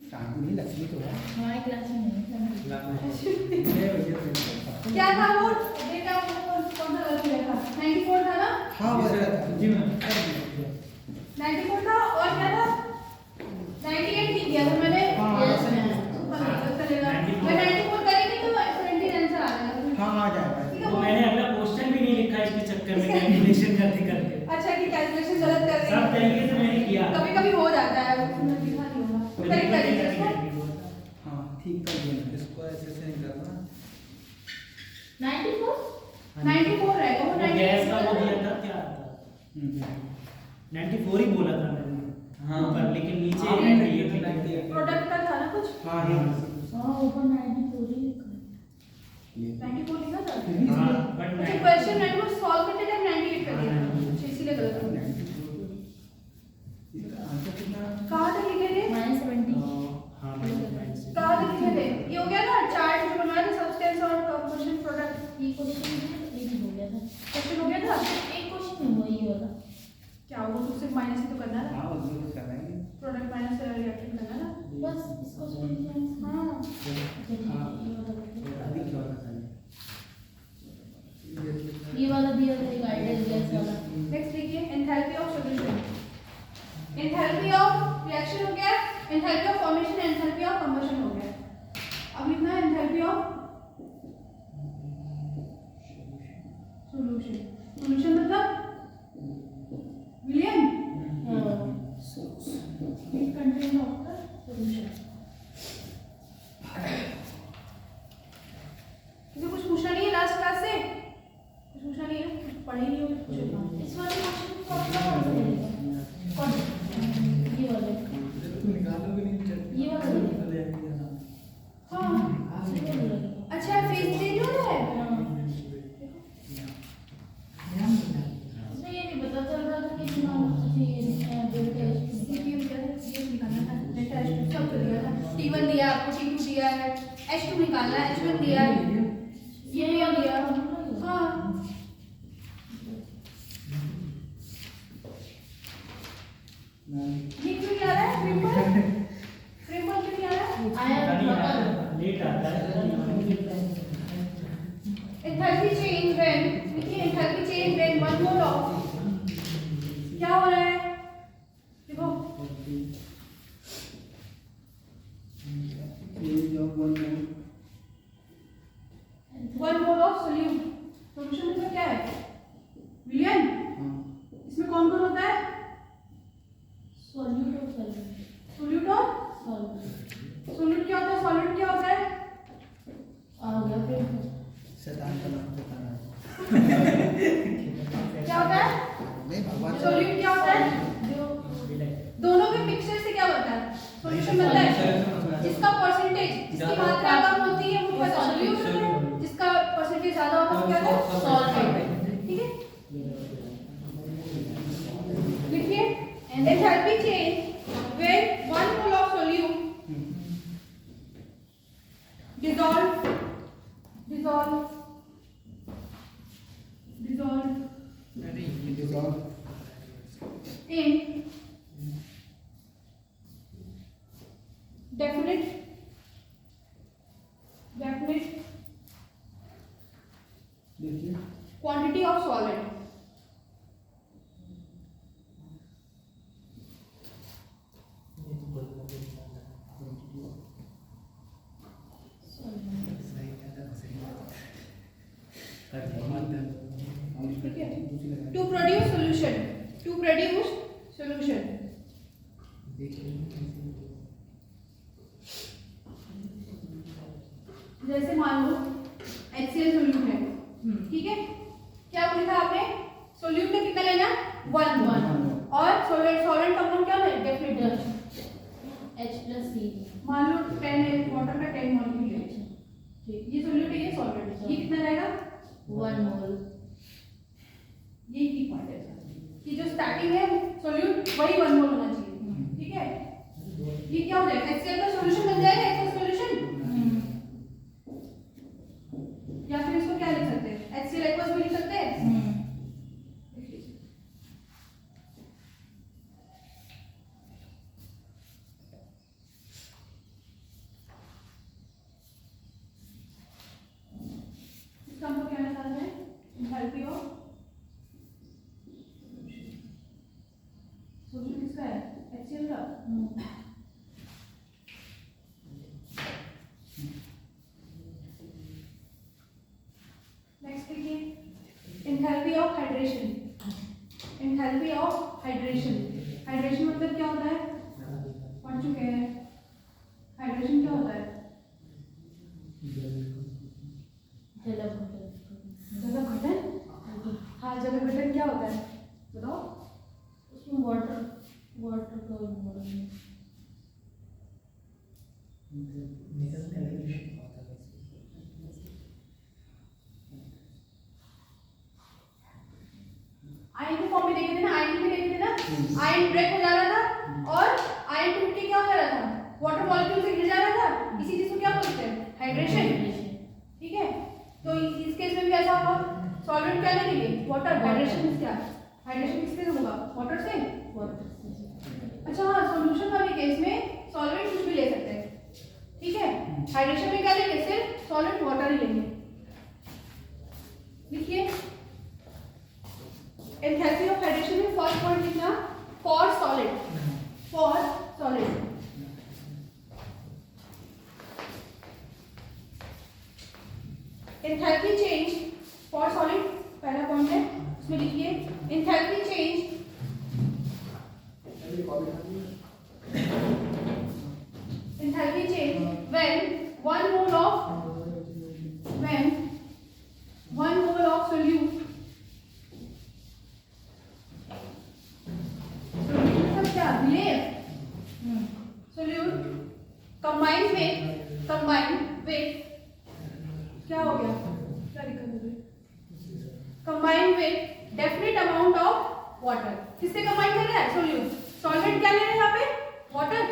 शांति लक्ष्मी तो है हमारे क्लास में नहीं क्या था वो डेटा कौन सा गलती था 94 था ना हाँ वो जी मैम 94 था और क्या था 98 नहीं किया था मैंने यस मैम चलेगा मैं 94 करेंगे तो 20 आंसर आ जाएगा हाँ आ जाएगा ठीक है तो मैंने अगला क्वेश्चन भी नहीं लिखा इसके चक्कर में कैलकुलेशन करते करते अच्छा कि कैलकुलेशन गलत कर रहे सब हैं तरीके से मैंने किया कभी कभी हो जाता है उसमें लिखा नहीं होगा करेक्ट करिए इसको हाँ ठीक कर दिया इसको ऐसे से नहीं करना 94 94 रहेगा वो वो गैस का वो 94 दिया था क्या था 94 ही बोला था मैंने हाँ। ऊपर लेकिन नीचे हाँ, 98 प्रोडक्ट का था ना कुछ हाँ ये हां ऊपर 94 ही लिखा 94 लिखा था हाँ बट अच्छा क्वेश्चन 94 सॉल्व करते टाइम 98 कर दिया अच्छा इसीलिए गलत हो गया इसका आंसर कितना कहाँ तक लिखे थे -70 हाँ कहाँ तक लिखे थे ये हो गया ना चार्ट जो बनवाया था सब्सटेंस और कंपोजिशन प्रोडक्ट ये क्वेश्चन एक हो गया था क्वेश्चन हो गया था एक क्वेश्चन में हुआ ये वाला क्या वो तो सिर्फ माइनस ही तो करना है हाँ वो भी कर रहे हैं प्रोडक्ट माइनस रिएक्शन करना है ना बस इसको छोड़ दीजिए हाँ अभी क्या होता है ये वाला दिया था एक आइडियल गैस वाला नेक्स्ट देखिए enthalpy of solution enthalpy of reaction हो गया enthalpy of formation enthalpy of combustion हो गया अब लिखना है एंथैल्पी ऑफ सॉल्यूशन सॉल्यूशन मतलब William it contain of the solution किसी कुछ पूछना नहीं है लास्ट क्लास से कुछ पूछना नहीं है पढ़ी नहीं हो पूछो इस वाले क्वेश्चन को अपना कौन सा मिलेगा कौन ये वाले निकालोगे नहीं ये वाला हाँ अच्छा फेस चेंज हो रहा है इसमें ये नहीं पता चल रहा था कि नाम सीपीयू क्या है सीपीयू निकालना था डेटा एच2 सब कर दिया था T1 दिया आपको T2 दिया है H2 निकालना है H1 दिया है ये दिया हाँ ये क्यों नहीं आ रहा है फ्रेमवर्क फ्रेमवर्क क्यों नहीं आ रहा है आया लेट आता है एंथैल्पी चेंज व्हेन देखिए enthalpy change when one mole of क्या हो रहा है देखो वन मोल ऑफ सॉल्यूशन मतलब क्या है विलियन इसमें कौन कौन होता है सॉल्यूट और सॉल्यूट सोल्यूट और सोल्यूट क्या होता है सॉल्यूट क्या होता है आ गया फिर शैतान का नाम शैतान है क्या होता है नहीं भगवान सोल्यूट क्या होता है जो दोनों के मिक्सचर से क्या बनता है सॉल्यूशन बनता है जिसका परसेंटेज जिसकी मात्रा कम होती है वो क्या सॉल्यूट होता है जिसका परसेंटेज ज्यादा होता है वो क्या होता है सॉल्ट ठीक है लिखिए enthalpy change when 1 mole of solute dissolve in definite देखिए quantity of solid ठीक है to produce solution जैसे मान लो HCl सोल्यूट है ठीक है क्या लिखा आपने सोल्यूट में कितना लेना 1 और सॉल्वेंट कंपाउंड क्या है डेफिनेट H+C मान लो 10 है वाटर का 10 मॉलिक्यूल है ठीक ये सोल्यूट है ये सॉल्वेंट ये कितना रहेगा 1 मोल ये की पॉइंट है कि जो स्टार्टिंग है सोल्यूट वही 1 मोल होना चाहिए ठीक है ये क्या हो जाएगा HCl का सॉल्यूशन बन जाएगा एक्वस सॉल्यूशन या फिर इसको क्या लिख सकते हैं HCl एक्वस भी लिख सकते हैं hydration, enthalpy of hydration. Hydration मतलब क्या होता है, पढ़ चुके हैं। हाइड्रेशन क्या होता है? जल घटन। हाँ, जल घटन क्या होता है बताओ? उसमें वाटर का आयन के फॉर्म में देखे थे ना, आयन में देखे थे ना, आयन ब्रेक हो जा रहा था और आयन टूट के क्या हो जा रहा था, वाटर मॉलिक्यूल से गिर जा रहा था। इसी चीज को क्या बोलते हैं? हाइड्रेशन। ठीक है, तो इस केस में भी ऐसा होगा। सॉल्वेंट क्या लेंगे? वाटर। हाइड्रेशन क्या? हाइड्रेशन किससे होगा? वाटर से। अच्छा हाँ, सॉल्यूशन वाले केस में सॉल्वेंट कुछ भी ले सकते हैं। ठीक है, हाइड्रेशन में क्या लेंगे? सिर्फ सॉलिड वाटर ही लेंगे। लिखिए, एंथैल्पी ऑफ हाइड्रेशन में फर्स्ट पॉइंट लिखना, for solid. For solid enthalpy change for solid पहला पॉइंट है, उसमें लिखिए enthalpy change when 1 mole of solute combined with क्या हो गया, क्या दिक्कत है? combined with definite amount of water। किससे combine कर रहा है? solute। solvent क्या ले रहे हैं यहाँ पे? water।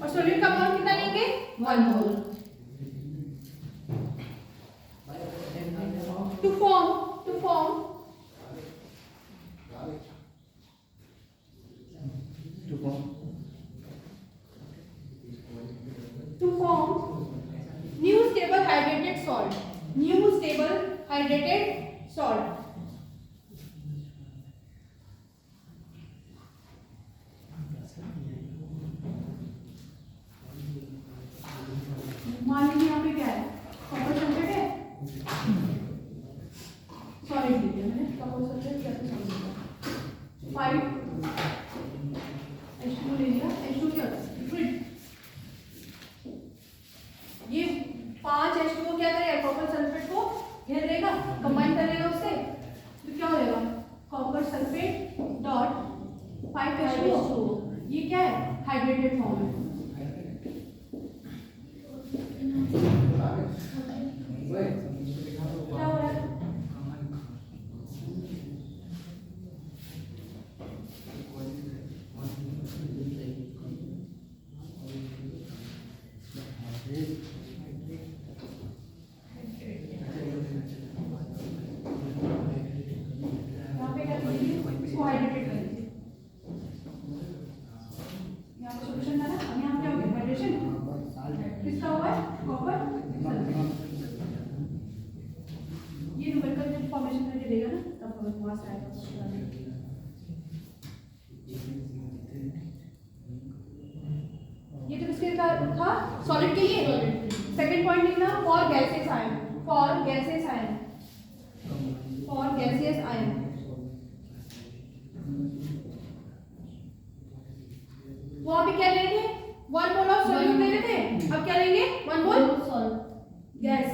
और solute का अमाउंट कितना लेंगे? 1 मोल। to form new stable hydrated salt। new stable hydrated salt। मान लीजिए यहाँ पे क्या है? कॉपर सल्फेट है, सॉलिड लिया मैंने, कॉपर सल्फेट क्या था? सॉलिड 5 H2 ले लिया। H2 क्या होता है? लिक्विड। ये 5 H2 को क्या करेगा? कॉपर सल्फेट को घेर लेगा, कंबाइन कर लेगा उससे, तो क्या हो जाएगा? Copper sulphate dot 5 H2। ये क्या है? हाइड्रेटेड फॉर्म है। क्या हो रहा है? यहाँ पे क्या कीजिए? इसको हाइड्रेटेड कर लीजिए। यहाँ पे सॉल्यूशन था ना, अब यहाँ क्या हो गया? हाइड्रेशन किसका हुआ है? Copper sulphate. ये न्यूमेरिकल जब फॉर्मेशन करके देगा ना, तब हमें वहां से आएगा। ये तो किसके था? सॉलिड के लिए। सेकंड पॉइंट लिखना, for gases ion. For gases ion, for gaseous ion. वो अभी क्या लेंगे? 1 मोल ऑफ सॉल्यूट ले लेते हैं, अब क्या लेंगे? 1 मोल गैस।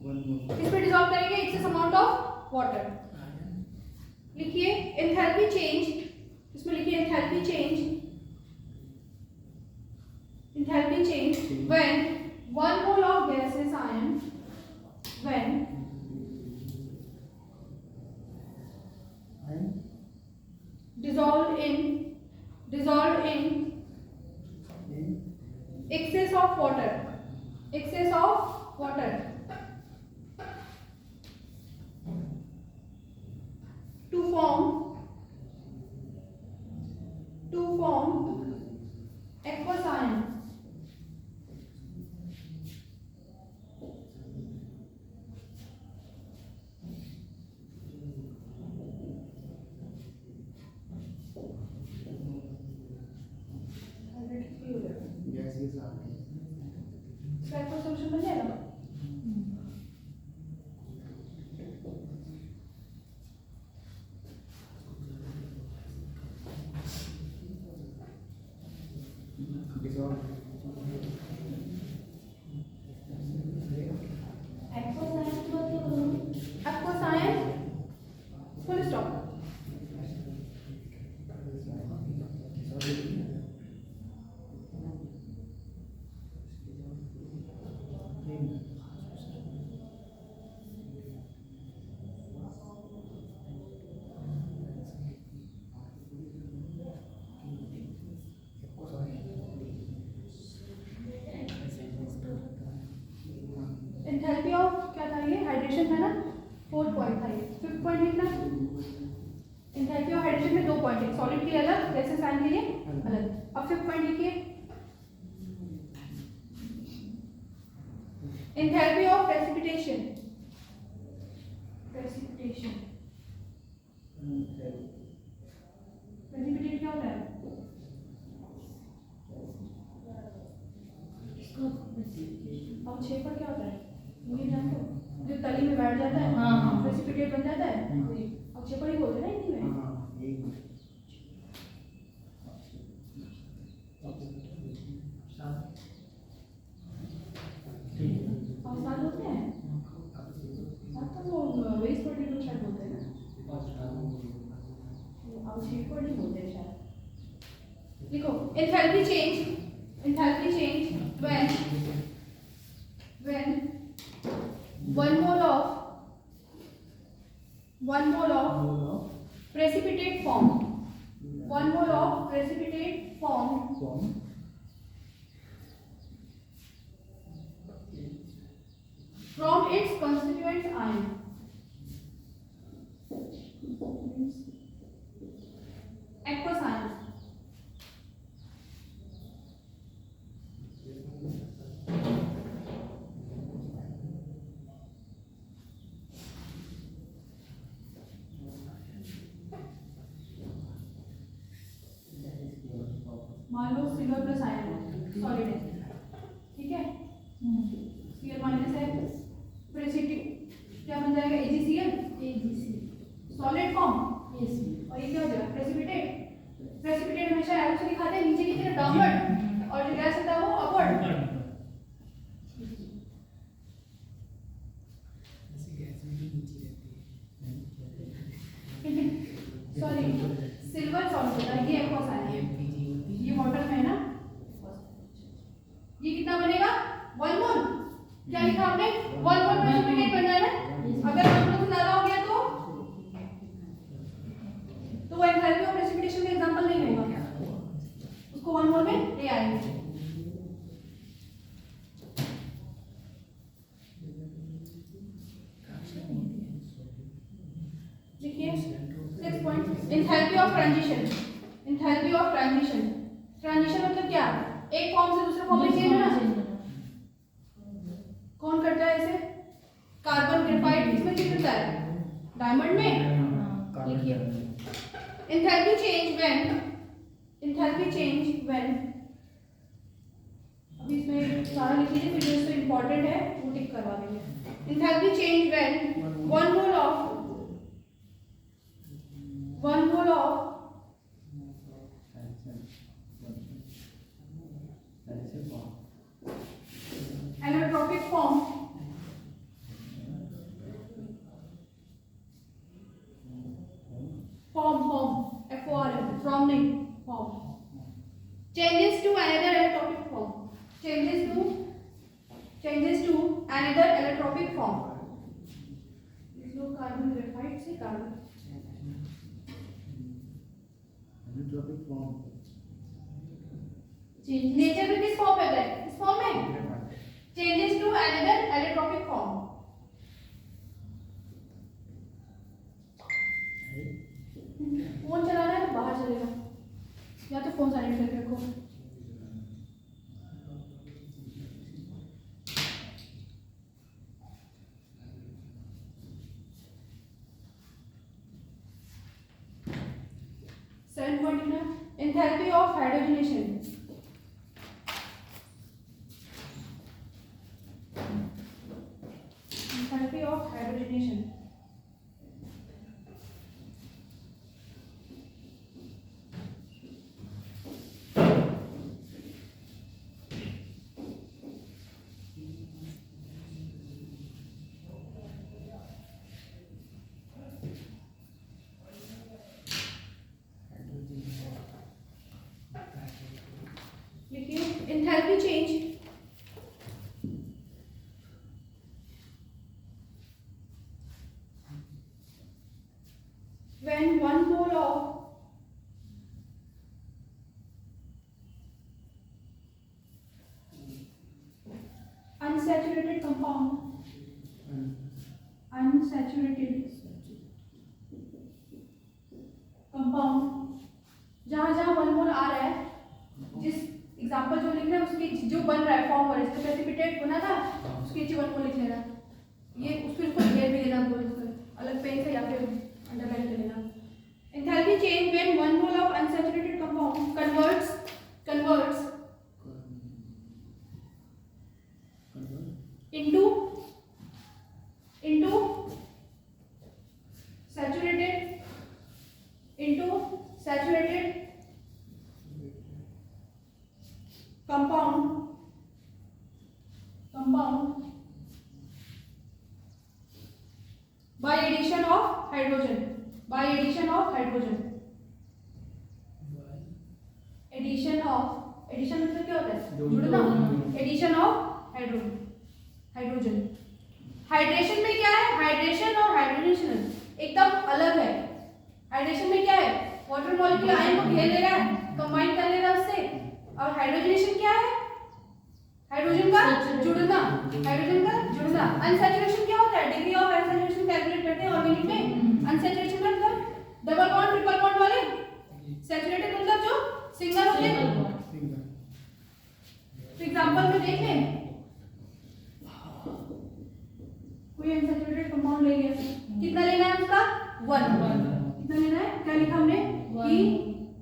इसमें डिसॉल्व करेंगे एक्सेस अमाउंट ऑफ वाटर। लिखिए एंथैल्पी चेंज, इसमें लिखिए enthalpy change when 1 mole of gaseous ion when dissolved in excess of water to form aqueous ion। Solution बन जाएगा। Aqua science full stop. Enthalpy of क्या था ये, hydration था ना, 4 पॉइंट था ये। 5th पॉइंट लिखना। एंथैल्पी ऑफ हाइड्रेशन में 2 पॉइंट है, सॉलिड के लिए अलग, गैसेस आयन के लिए अलग। अब 5th पॉइंट लिखिए, enthalpy of precipitation. Precipitation precipitate क्या होता है? अब 6 पर क्या होता है ये जानते हो, जो तली में बैठ जाता है, हाँ। प्रेसिपिटेट बन जाता है। अब 6 पर ही बोलते हैं ना हिंदी में। और साथ होते हैं, साथ तो वो वेस्ट पोटैटो शायद बोलते हैं ना, अब 6 पर नहीं बोलते हैं शायद। लिखो, enthalpy change when 1 mole of precipitate form, 1 mole of precipitate form from its constituent ion, aqueous ion, मान लो सिल्वर प्लस आयन है, सॉलिड है, ठीक है। Cl माइनस है, प्रेसिपिटेट क्या बन जाएगा, AgCl, सॉलिड फॉर्म। और ये क्या हो जाएगा, प्रेसिपिटेट हमेशा एरो से दिखाते हैं नीचे की तरफ डाउनवर्ड, और जो गैस होता है वो अपवर्ड। सॉरी, सिल्वर सॉल्ट होता है, ये एक्वस आयन है, ये वाटर में है ना। ये कितना बनेगा, 1 मोल। क्या लिखा आपने, 1 मोल प्रेसिपिटेट बन रहा है ना। अगर 1 मोल से ज्यादा हो गया तो वो एंथैल्पी ऑफ प्रेसिपिटेशन का एग्जांपल नहीं होगा, उसको 1 मोल में ले आएंगे। देखिए 6 point, enthalpy of transition. Transition मतलब क्या, एक फॉर्म से दूसरे फॉर्म में चेंज होना। कौन करता है इसे, कार्बन ग्रेफाइट इसमें चेंज होता है, डायमंड में। लिखिए, एंथैल्पी चेंज व्हेन, अभी इसमें सारा लिख लीजिए, फिर जो इसमें इंपॉर्टेंट है वो टिक करवा देंगे। Enthalpy change when 1 mole of allotropic form from form changes to another allotropic form, changes to another allotropic form। इस लोग कार्बन ग्रेफाइट से कार्बन नेचर में किस फॉर्म में होता है, इस फॉर्म में, changes to another allotropic form। Phone चलाना है तो बाहर चलेगा, या तो फोन साइलेंट करके रखो। Enthalpy of hydrogenation. Enthalpy of hydrogenation enthalpy change when one mole of unsaturated compound, unsaturated compound, जहां जहां वन मोल आ रहा है, जिस एग्जांपल जो लिख रहे हैं उसके जो बन रहा है फॉर्म हो रहा है, इसका प्रेसिपिटेट बना था उसके नीचे वन मोल लिख लेना, ये उसको क्लियर भी देना, अलग पेन से या फिर अंडरलाइन कर लेना। Enthalpy change when one mole of unsaturated compound converts into saturated compound by addition of hydrogen, addition मतलब क्या होता है, जुड़ना, एडिशन ऑफ हाइड्रोजन। हाइड्रेशन में क्या है, हाइड्रेशन और हाइड्रोजनेशन एकदम अलग है। हाइड्रेशन में क्या है, वाटर मॉलिक्यूल आयन को घेर ले रहा है, कंबाइन कर ले रहा है उससे, और हाइड्रोजनेशन क्या है, हाइड्रोजन का जुड़ना, अनसैचुरेशन क्या होता है, डिग्री ऑफ अनसैचुरेशन कैलकुलेट करते हैं ऑर्गेनिक में। अनसैचुरेशन मतलब डबल बॉन्ड ट्रिपल बॉन्ड वाले, सैचुरेटेड मतलब जो सिंगल होते हैं। तो एग्जांपल में देख लें, कोई अनसैचुरेटेड कंपाउंड ले लिया, कितना लेना है उसका, 1, कितना लेना है, क्या लिखा हमने कि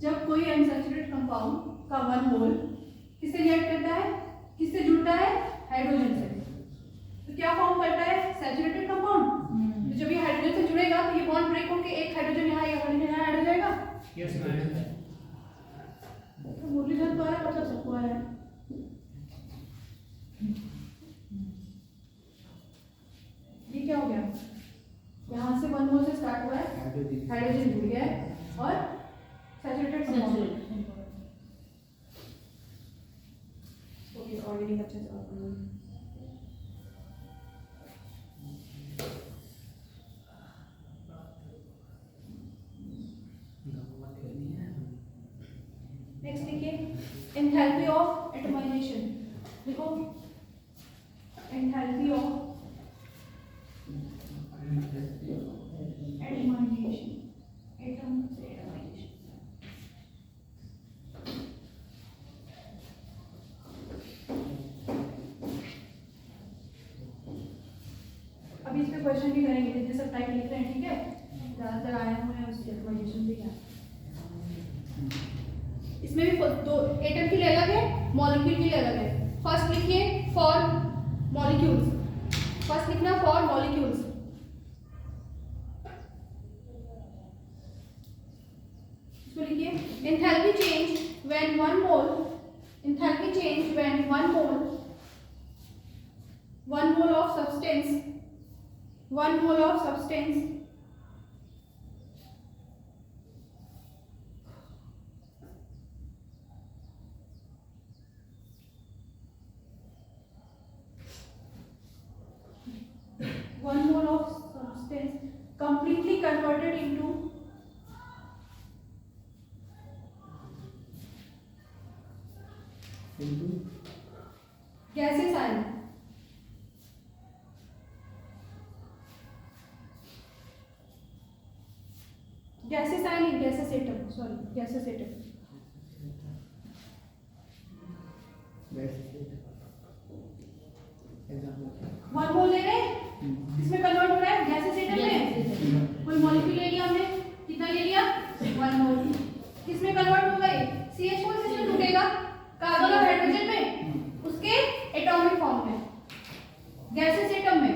जब कोई अनसैचुरेटेड कंपाउंड का 1 मोल किससे रिएक्ट करता है, किससे जुड़ता है, हाइड्रोजन से, तो क्या फॉर्म करता है, सैचुरेटेड कंपाउंड। तो जब ये हाइड्रोजन से जुड़ेगा तो ये बॉन्ड ब्रेक होकर एक हाइड्रोजन यहाँ एक हाइड्रोजन यहाँ ऐड हो जाएगा। यस मैम, तो मुरलीधर तो आया, मतलब सबको आया। ये क्या हो गया, यहाँ से 1 मोल से स्टार्ट हुआ है, हाइड्रोजन जुड़ गया है और सैचुरेटेड कंपाउंड ओके ऑर्गेनिक अच्छे से नेक्स्ट देखिए, एंथैल्पी ऑफ एटमाइजेशन। देखो एंथैल्पी ऑफ एटमाइजेशन, एटम से एटमाइजेशन। अभी इस पे क्वेश्चन भी करेंगे, जैसे सब टाइप लिख रहे हैं, ठीक है, ज़्यादातर आए हुए हैं उसकी एटमाइजेशन भी क्या। इसमें भी दो एटम के लिए अलग है, मॉलिक्यूल के लिए अलग है। फर्स्ट लिखिए फॉर मॉलिक्यूल्स, फर्स्ट लिखना फॉर मॉलिक्यूल्स। इसको लिखिए, enthalpy change when 1 mole, enthalpy change when 1 mole of substance, 1 mole of substance completely converted into gaseous ion, gaseous ion, gaseous atom, sorry, gaseous atom। One mole ले रहे हैं, इसमें convert हो रहा है गैसेस एटम में। कोई मॉलिक्यूल ले लिया हमने, कितना ले लिया, 1 मोल, किसमें कन्वर्ट हो गए, CH4 से इसमें टूटेगा, कार्बन और हाइड्रोजन में, उसके एटॉमिक फॉर्म में, गैसेस एटम में।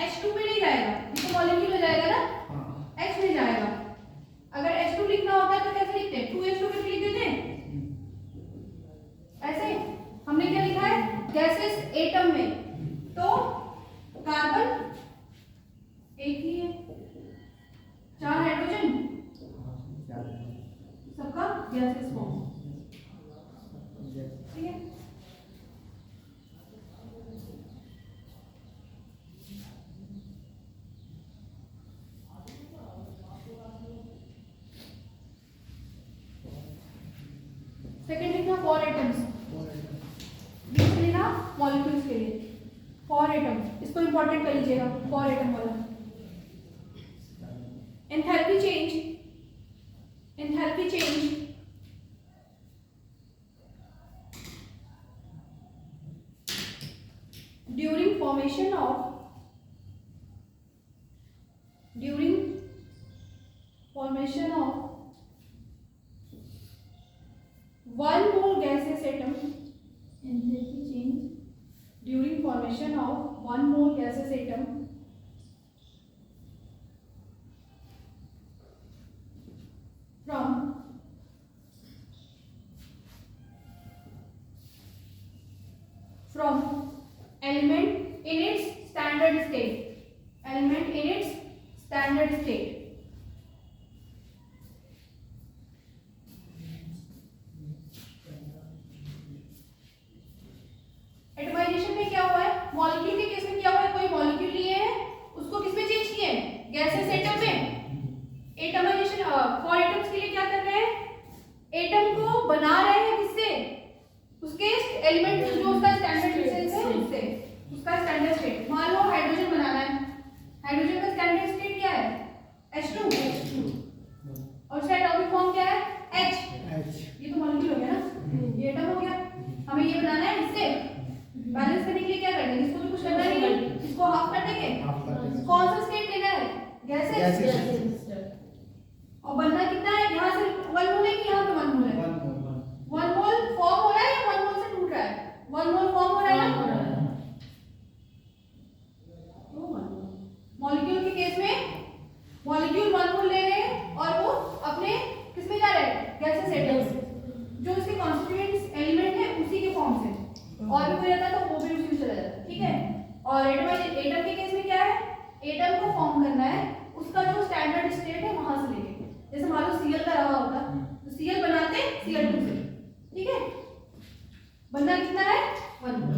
H2 में नहीं जाएगा, ये तो मॉलिक्यूल हो जाएगा ना, H में जाएगा। अगर H2 लिखना होता तो कैसे लिखते हैं, 2H2 करके लिख देते हैं ऐसे। हमने क्या लिखा है, गैसेस एटम में, तो कार्बन एक ही है, 4 हाइड्रोजन, सबका गैसेस फॉर्म, ठीक है। 4 एटम्स, बीच लेना मॉलिक्यूल्स के लिए 4 एटम, इसको इंपॉर्टेंट कर लीजिएगा 4 एटम वाला। Enthalpy change, enthalpy change during formation of one more gaseous atom, enthalpy change during formation of one more gaseous atom from element in its standard state, element in its standard state, atomisation में क्या हुआ है, molecule के case में क्या हुआ है, कोई मॉलिक्यूल लिए है उसको किस में चेंज किए हैं, गैसेस एटम में। एटमाइजेशन 4 एटम्स के लिए क्या कर रहे हैं, एटम को बना रहे हैं किससे, उसके एलिमेंट जो उसका स्टैंडर्ड डिस्टेंस है उससे, उसका स्टैंडर्ड स्टेट। मान लो हाइड्रोजन बनाना है, हाइड्रोजन का स्टैंडर्ड स्टेट क्या है H2 और उसका एटॉमिक फॉर्म क्या है H। ये तो मॉलिक्यूल हो गया ना, ये एटम हो गया। हमें ये बनाना है, इससे बैलेंस करने के लिए क्या करना है, इसको तो कुछ करना नहीं है, इसको हाफ कर देंगे। कौन सा स्टेट लेना है, गैसेस। और बनना कितना है, यहाँ से 1 मोल है कि यहाँ पे 1 मोल है, 1 मोल फॉर्म हो रहा है या 1 मोल से टूट रहा है, 1 मोल फॉर्म हो रहा है ना। मॉलिक्यूल के केस में मॉलिक्यूल 1 मोल ले रहे हैं और वो अपने किस में जा रहे हैं, गैसेस एटम्स, जो उसके कॉन्स्टिट्यूएंट्स एलिमेंट है उसी के फॉर्म से, और भी कोई रहता तो वो भी उसी में चला जाता, ठीक है। और एटम के केस में क्या है, एटम को फॉर्म करना है उसका जो स्टैंडर्ड स्टेट है वहां से लेके, जैसे मान लो Cl का रहा होता तो Cl बनाते Cl2 से, ठीक है। बनना कितना है 1 मोल।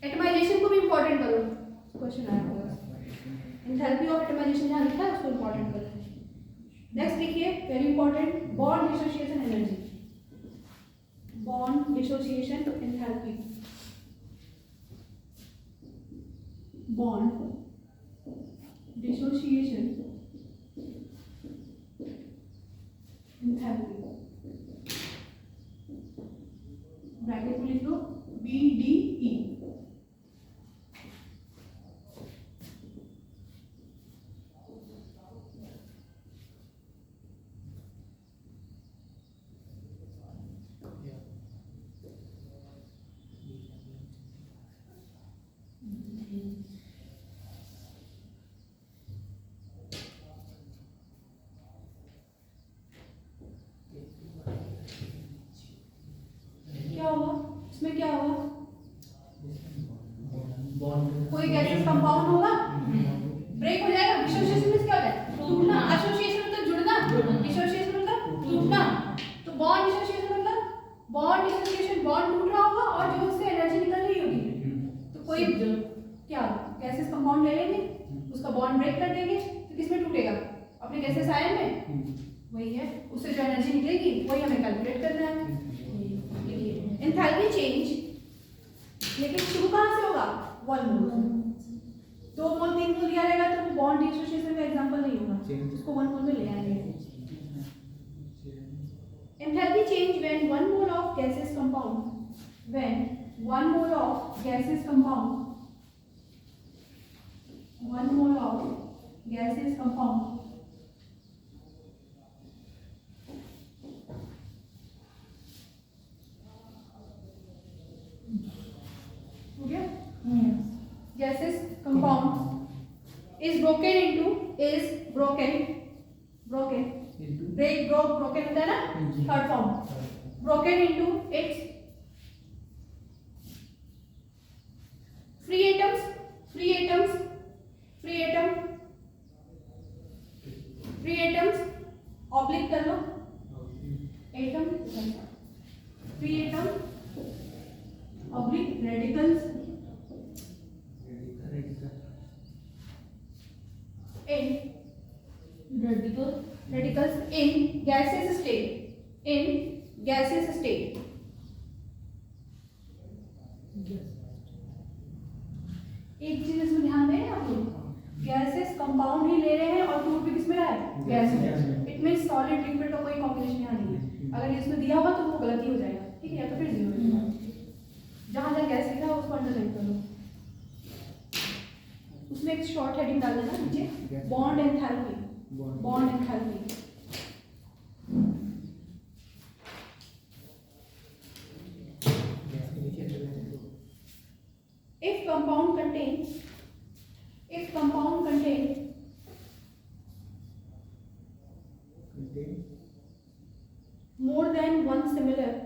एटमाइजेशन को भी इंपॉर्टेंट करो, क्वेश्चन आया होगा, एंथैल्पी ऑफ एटमाइजेशन जहां लिखा है उसको इंपॉर्टेंट करो। नेक्स्ट देखिए very important, bond dissociation energy, bond dissociation enthalpy, bond dissociation enthalpy, bracket में लिख लो BDE। क्या होगा इसमें, क्या होगा, कोई गैसेस कंपाउंड होगा, ब्रेक हो जाएगा। डिसोसिएशन में क्या होता है, टूटना, एसोसिएशन मतलब जुड़ना, डिसोसिएशन मतलब टूटना। तो बॉन्ड डिसोसिएशन मतलब बॉन्ड डिसोसिएशन, बॉन्ड टूट रहा होगा और जो उससे एनर्जी निकल रही होगी, तो कोई क्या गैसेस कंपाउंड ले लेंगे, उसका बॉन्ड ब्रेक कर देंगे, तो किसमें टूटेगा, अपने गैसेस आयन में, वही है, उससे जो एनर्जी निकलेगी वही हमें कैलकुलेट करना है। एंथैल्पी चेंज, लेकिन शुरू कहाँ से होगा, 1 मोल, 2 मोल 3 मोल दिया रहेगा तो बॉन्ड डिसोसिएशन का एग्जांपल नहीं होगा, उसको 1 मोल में ले आएंगे। Enthalpy change when 1 mole of gases compound, when 1 mole of gases compound, 1 mole of gases compound हो गया, gaseous compound is broken into, is broken होता है ना, third form, broken into its free atoms, oblique कर लो, atom, free atom oblique radicals in radicals in gaseous state, एक चीज इसमें ध्यान दें आप लोग, गैसेस कंपाउंड ही ले रहे हैं और टूट भी किसमें रहा है, गैस में। इट मींस सॉलिड लिक्विड का कोई कॉम्बिनेशन यहाँ नहीं है। अगर ये इसमें दिया होगा तो वो गलत ही हो जाएगा, ठीक है, या तो फिर जीरो हो जाएगा। जहाँ जहाँ गैस लिखा है उसको अंडरलाइन कर लो। उसमें एक शॉर्ट हेडिंग डाल देना नीचे, bond enthalpy, bond enthalpy. If compound contains more than one similar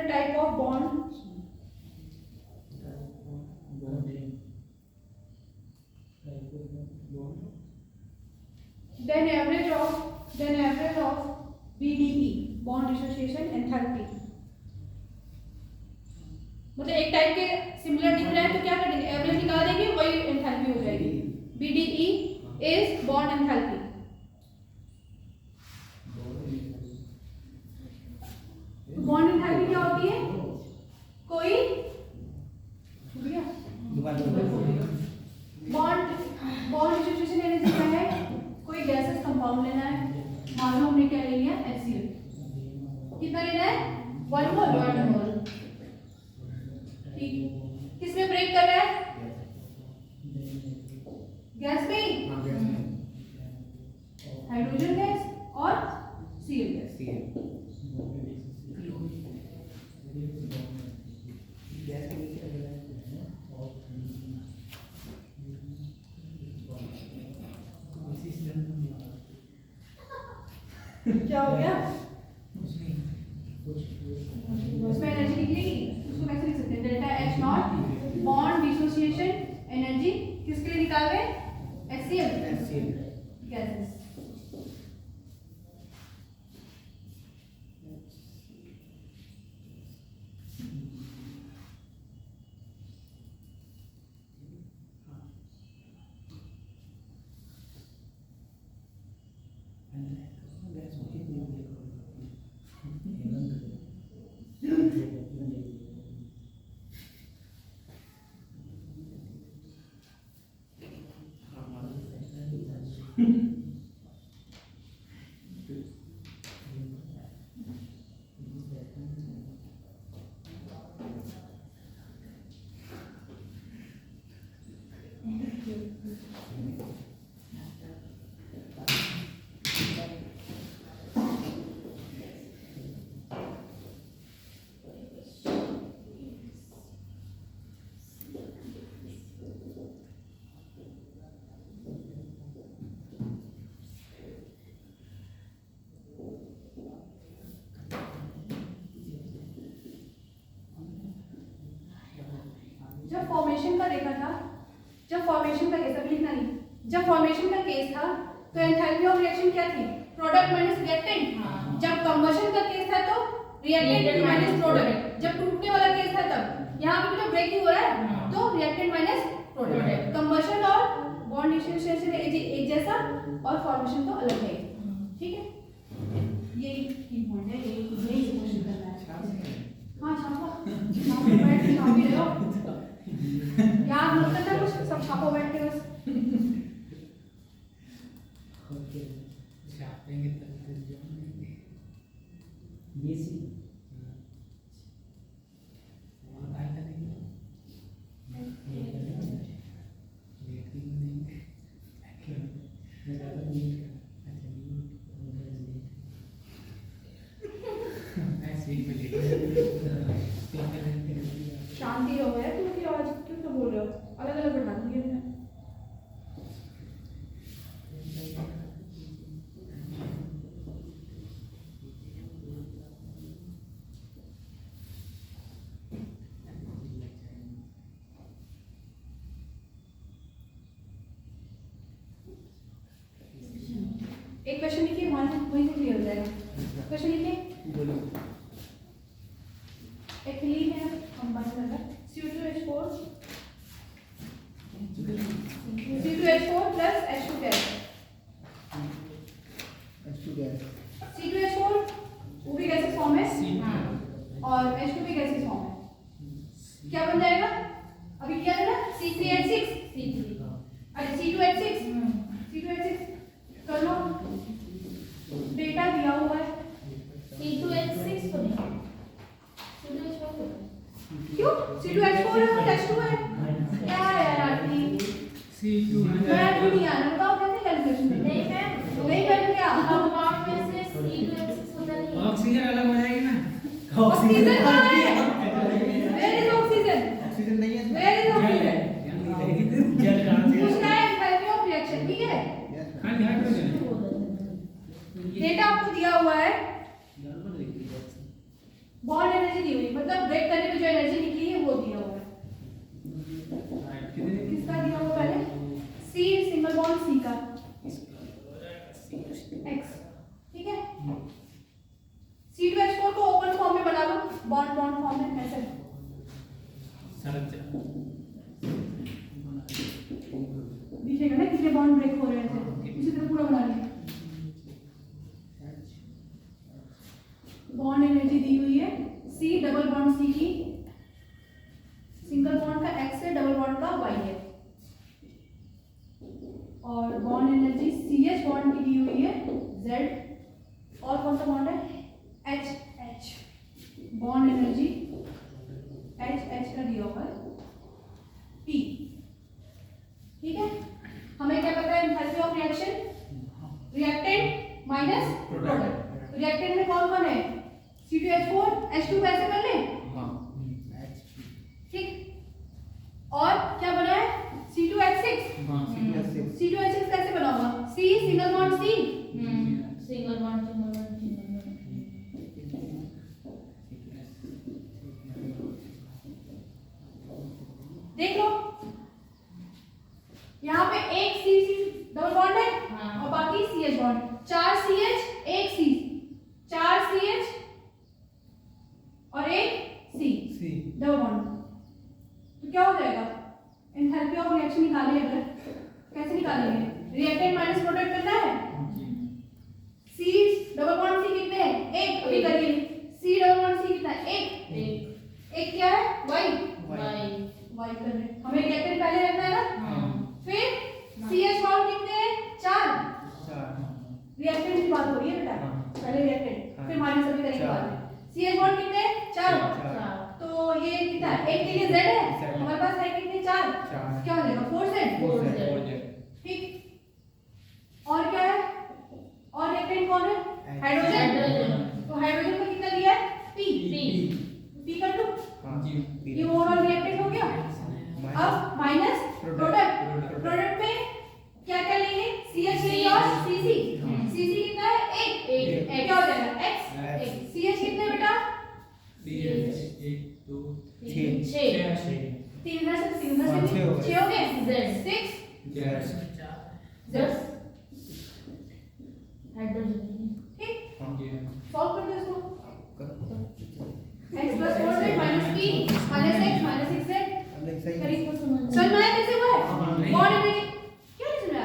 type of bond, then average of BDE, bond dissociation enthalpy। मतलब एक टाइप के सिमिलर दिख रहा है तो क्या करेंगे, एवरेज निकाल देंगे, वही एंथैल्पी हो जाएगी। BDE is bond enthalpy. Bond enthalpy क्या होती है, कोई बॉन्ड डिसोसिएशन एनर्जी क्या है, कोई गैसेस कंपाउंड लेना है, मान लो हमने क्या ले लिया HCl, कितना लेना है, 1 मोल, ठीक। किसमें ब्रेक कर रहा है, गैस में ही, हाइड्रोजन गैस और Cl गैस। क्या हो गया, उसमें एनर्जी निकलेगी, उसको कैसे लिख सकते हैं, delta H not bond dissociation energy किसके लिए निकाल रहे हैं, HCl गैसेस। जब फॉर्मेशन का देखा था, जब फॉर्मेशन का केस, अभी लिखना नहीं, जब फॉर्मेशन का केस था तो एंथैल्पी ऑफ रिएक्शन क्या थी, प्रोडक्ट माइनस रिएक्टेंट। जब कंबशन का केस था तो रिएक्टेंट माइनस प्रोडक्ट। जब टूटने वाला केस था तब यहाँ पे तो ब्रेकिंग हो रहा है तो रिएक्टेंट माइनस प्रोडक्ट। कंबशन और बॉन्ड डिसोसिएशन एक जैसा और फॉर्मेशन तो अलग है, ठीक है। यही की पॉइंट है, यही क्वेश्चन करना है। हाँ छापो, छाप भी रहो, याद मत करना कुछ, सब छापो बैठ के बस। छापेंगे तब तक जानेंगे। ये सी और आई करेंगे, ये करेंगे, लेट भी देंगे, मैं ज़्यादा नहीं करना, अच्छा ऐसे ही शांति रहो यार, तुम की आवाज क्यों तो बोल रहे हो, अलग अलग बैठा दूंगी मैं। एक क्वेश्चन लिखिए, वहीं से क्लियर हो जाएगा। क्वेश्चन लिखिए, एक्रिलीन है, हम बंद कर रहे हैं। C2H4 plus H2 gas. C2H4 वो भी गैसेस फॉर्म है और H2 भी गैसेस फॉर्म है। क्या बन जाएगा? अभी क्या है ना C3H6 अरे C2H6 कर लो, डेटा दिया हुआ है। C2H6 को नहीं, C2H4 को क्यों? C2H4 है और H2 है। क्या है यार आरती? C2 मैं तो नहीं आना, बताओ कैसे कैलकुलेशन में? नहीं मैम, नहीं कर क्या? कंपाउंड में से C2H6 होता नहीं है। ऑक्सीजन अलग हो जाएगी ना। ऑक्सीजन कहाँ है? Where is oxygen? ऑक्सीजन नहीं है इसमें? Where is oxygen? जल कहाँ से? पूछना है enthalpy of reaction, ठीक है? हाँ हाइड्रोजन डेटा आपको दिया हुआ है, बॉन्ड एनर्जी दी हुई, मतलब ब्रेक करने पे जो एनर्जी निकली है वो दिया हुआ है। किसका दिया हुआ पहले? C सिंगल बॉन्ड C का X, ठीक है? C2H4 को ओपन फॉर्म में बना लो, बॉन्ड बॉन्ड फॉर्म में ऐसे दिखेगा ना कितने बॉन्ड ब्रेक हो रहे हैं, ऐसे इसी तरह पूरा बना लिया। बॉन्ड एनर्जी दी हुई है C डबल बॉन्ड C की, सिंगल बॉन्ड का X है, डबल बॉन्ड का Y है, और बॉन्ड एनर्जी CH बॉन्ड की दी हुई है Z, और कौन सा बॉन्ड है H बॉन्ड एनर्जी H का दिया हुआ है P, ठीक है? हमें क्या पता है enthalpy of reaction, reactant minus product. Reactant में कौन कौन है? C2H4 H2 कैसे कर ले, ठीक? और क्या बना है C2H6 कैसे बना होगा? C single bond C, single bond देख लो यहाँ पे एक C डबल बॉन्ड है और बाकी CH bond, 4 CH 1 C, 4 CH और 1 C डबल बॉन्ड, तो क्या हो जाएगा? एंथैल्पी ऑफ रिएक्शन निकालें अगर, कैसे निकालेंगे? रिएक्टेंट माइनस प्रोडक्ट करना है। C डबल बॉन्ड C कितने हैं? 1, अभी करिए। C डबल बॉन्ड C कितना है? 1 क्या है? Y कर रहे हैं, हमें रिएक्टेंट पहले रखना है ना। फिर CH बॉन्ड कितने हैं? 4। रिएक्टेंट की बात हो रही है बेटा, पहले रिएक्टेंट फिर माइनस अभी करेंगे बाद में। CH बॉन्ड कितने हैं? 4। तो ये कितना है? एक के लिए Z है, हमारे पास है कितने? 4। क्या हो जाएगा? 4Z, ठीक? और क्या है? और रिएक्टेंट कौन है? हाइड्रोजन। तो हाइड्रोजन का कितना दिया है? P कर दो, ये ओवरऑल रिएक्टेंट हो गया। अब माइनस प्रोडक्ट में क्या क्या लेंगे? CH लेंगे और CC कितना है? 1 क्या हो जाएगा? X। CH कितने बेटा? 3 6 हो गए, 6 ठीक? सॉल्व कर दो इसको। x plus 4z minus p minus x minus 6z समझ में आया कैसे हुआ है? बॉन्ड एनर्जी क्या नहीं सुना?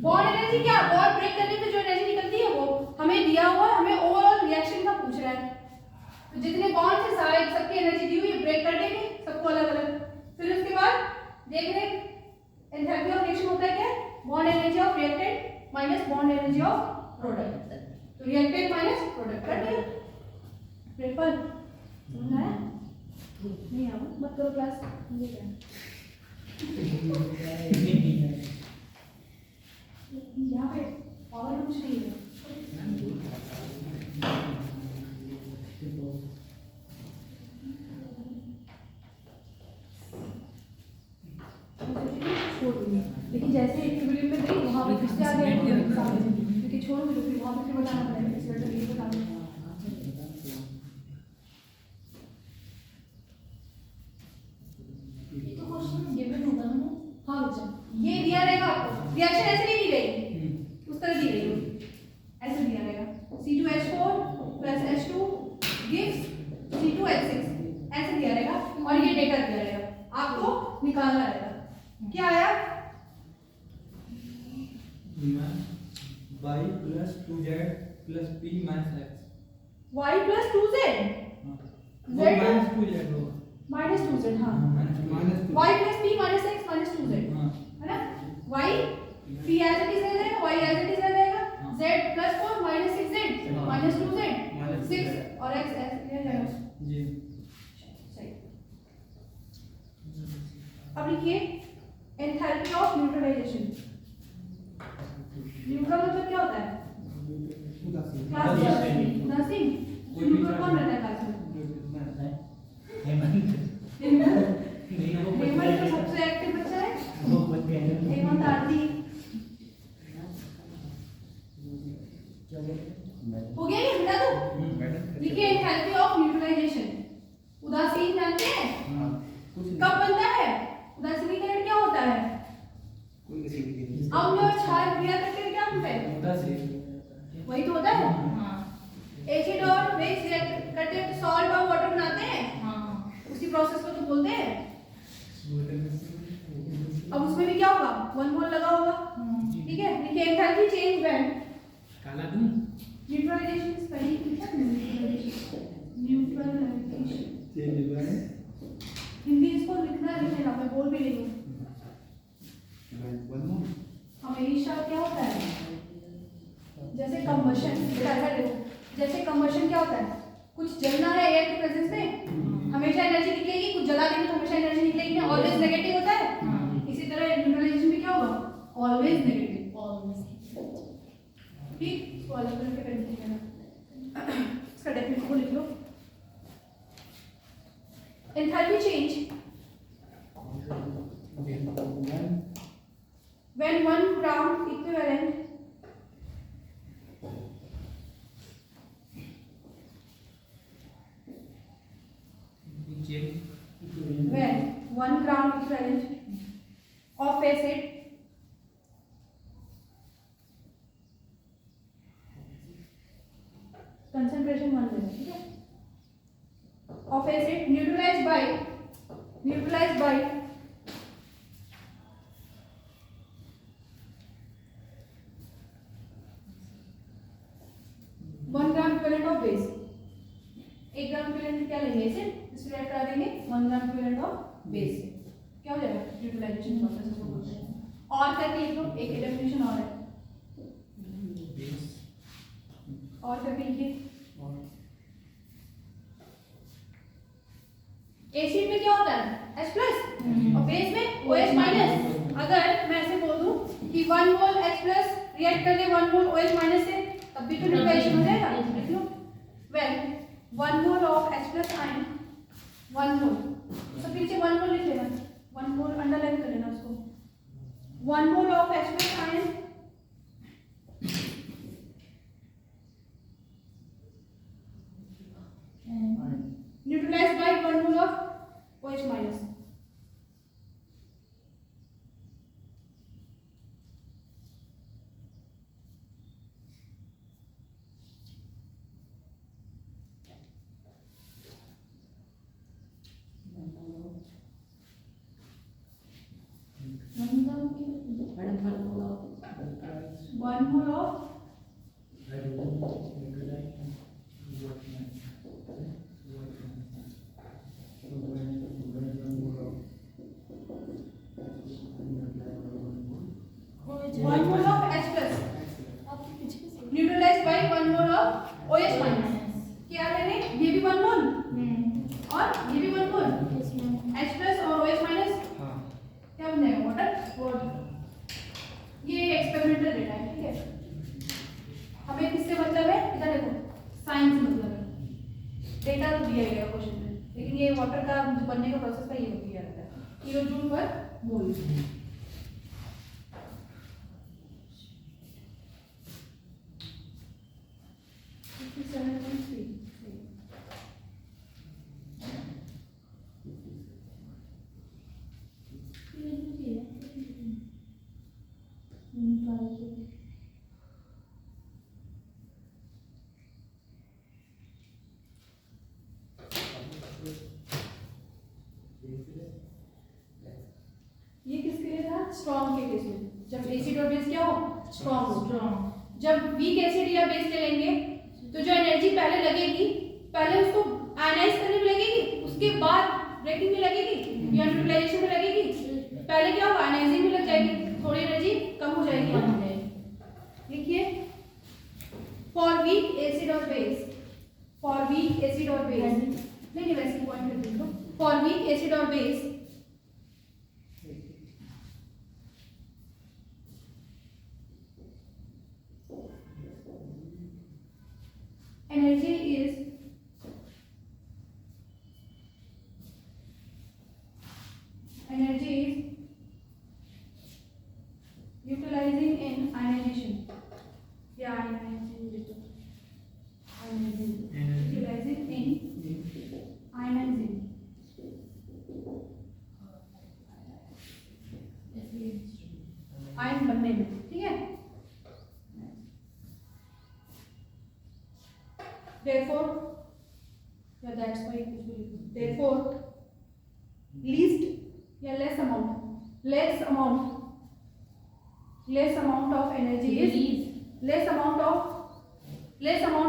बॉन्ड एनर्जी क्या? बॉन्ड ब्रेक करने पे जो एनर्जी निकलती है वो हमें दिया हुआ है, हमें ओवरऑल रिएक्शन का पूछ रहा है। तो जितने बॉन्ड है सारे सबकी एनर्जी दी हुई है, ब्रेक कर देंगे सबको अलग अलग। फिर उसके बाद देख रहे एंथैल्पी ऑफ रिएक्शन होता है क्या? Bond energy of reactant minus bond energy of product. तो रिएक्टेंट माइनस प्रोडक्ट कर दिया। ट्रिपल समझ आया? नहीं आया मत करो क्लास, ये क्या यहाँ पे पावर कुछ नहीं है। छोड़ दूंगी, लेकिन जैसे इक्विलिब्रियम में गई वहाँ पे फिर से आ गया क्योंकि छोड़ दो फिर वहाँ पे फिर बताना पड़ेगा, इस वजह से ये बताना। हाँ बच्चा ये दिया रहेगा आपको, रिएक्शन ऐसे नहीं दी रहेगी, उस तरह दी रहेगी, ऐसे दिया रहेगा। C2H4 plus H2 gives C2H6 ऐसे दिया रहेगा और ये डेटा दिया रहेगा, आपको निकालना रहेगा। क्या आया? y plus 2z plus p minus x। y plus 2z वो minus 2z होगा। minus 2z, हाँ minus 2। y plus p minus x minus 2z हाँ। है ना। y p as it is रह जाएगा, y as it is रह जाएगा, z plus 4 minus 6z minus 2z 6 और x ऐसे रह जाएगा। जी। सही। अब लिखिए एंथैल्पी ऑफ न्यूट्रलाइजेशन। न्यूट्रल मतलब क्या होता है? Class nursing. न्यूट्रल कौन रहता है क्लास में? हेमंत हेमंत तो सबसे एक्टिव बच्चा है। वो बच्चे हैं हेमंत आरती हो गया, ये बता दो। लिखिए एंथैल्पी ऑफ न्यूट्रलाइजेशन। उदासीन जानते हैं कब बनता है? उदासीनीकरण क्या होता है? अम्ल और क्षार क्रिया करते हुए क्या बनता है? वही तो होता है। एसिड और बेस रिएक्ट करते हुए सॉल्ट और वाटर बनाते हैं, उसी प्रोसेस को तो बोलते हैं। अब उसमें भी क्या होगा? 1 मोल लगा होगा, ठीक है। लिखिए एंथैल्पी चेंज व्हेन काला दूं न्यूट्रलाइजेशन इज न्यूट्रलाइजेशन हिंदी इसको लिखना लिखना मैं बोल भी रही हूँ। हमेशा क्या होता है? जैसे कंबशन, जैसे कंबशन क्या होता है? कुछ जलना है एयर के प्रेजेंस में, हमेशा एनर्जी निकलेगी। कुछ जला देंगे तो हमेशा एनर्जी निकलेगी ना, ऑलवेज नेगेटिव होता है। इसी तरह न्यूट्रलाइजेशन में क्या होगा? Always negative, always. ठीक, इसको अलग करके पेंसिल करना। इसका डेफिनेशन को लिख लो। Enthalpy change when 1 gram equivalent when 1 gram equivalent of acid concentration 1 लेना, ठीक है, of acid neutralized by 1 gram equivalent of base. 1 gram equivalent क्या लेंगे? एसिड, इसको ऐड करा देंगे 1 ग्राम इक्विवेलेंट ऑफ बेस से क्या हो जाएगा? न्यूट्रलाइजेशन प्रोसेस को बोलते हैं। और करके लिख लो, एक डेफिनेशन और है, और करके लिखिए। एसिड में क्या होता है? H प्लस और बेस में OH माइनस। अगर मैं ऐसे बोल दूं कि 1 मोल H प्लस रिएक्ट कर ले 1 मोल OH माइनस से, तब भी तो न्यूट्रलाइजेशन हो जाएगा। लिख लो when 1 mole of H plus ion 1 मोल, तो पीछे 1 मोल लिख लेना, 1 मोल अंडरलाइन कर लेना उसको। 1 mole of H plus ion neutralised by 1 mole of OH minus. One more of H plus neutralized by 1 mole of OH minus। क्या ले रहे? ये भी 1 मोल और ये भी 1 मोल, H plus और OH minus क्या बन जाएगा? वाटर। ये एक्सपेरिमेंटल डेटा है, ठीक है। हमें किससे मतलब है? इधर देखो, साइंस से मतलब है। डेटा तो दिया गया क्वेश्चन में, लेकिन ये वाटर का बनने का प्रोसेस का ये दिया रहता है, किलो जूल पर मोल। ये किसके लिए था? स्ट्रॉन्ग के केस में, जब एसिड और बेस क्या हो, स्ट्रॉन्ग हो। स्ट्रॉन्ग। जब वीक एसिड या बेस ले लेंगे तो जो एनर्जी पहले लगेगी, पहले उसको आयनाइज करने में लगेगी, उसके बाद ब्रेकिंग में लगेगी या न्यूट्रलाइजेशन में लगेगी। पहले क्या होगा, आयनाइजिंग में लग जाएगी, थोड़ी एनर्जी कम हो जाएगी। लिखिए, फॉर वीक एसिड और बेस, फॉर वीक एसिड और बेस, नहीं वैसे पॉइंट कर दो, फॉर वीक एसिड और base energy is utilizing in ionization. Yeah, ionizing. Utilizing in ionizing. Ion बनने में, ठीक है। Therefore, yeah, that's why कुछ भी लिखो। Therefore, least या less amount of energy is less amount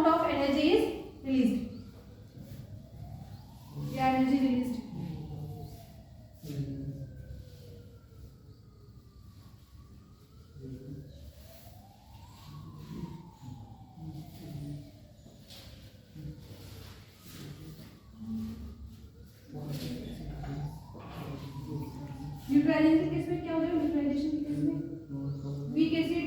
of energy is released. Yeah, energy released. Neutralisation के case में क्या हो जाएगा? न्यूट्रलाइजेशन के केस में वीक एसिड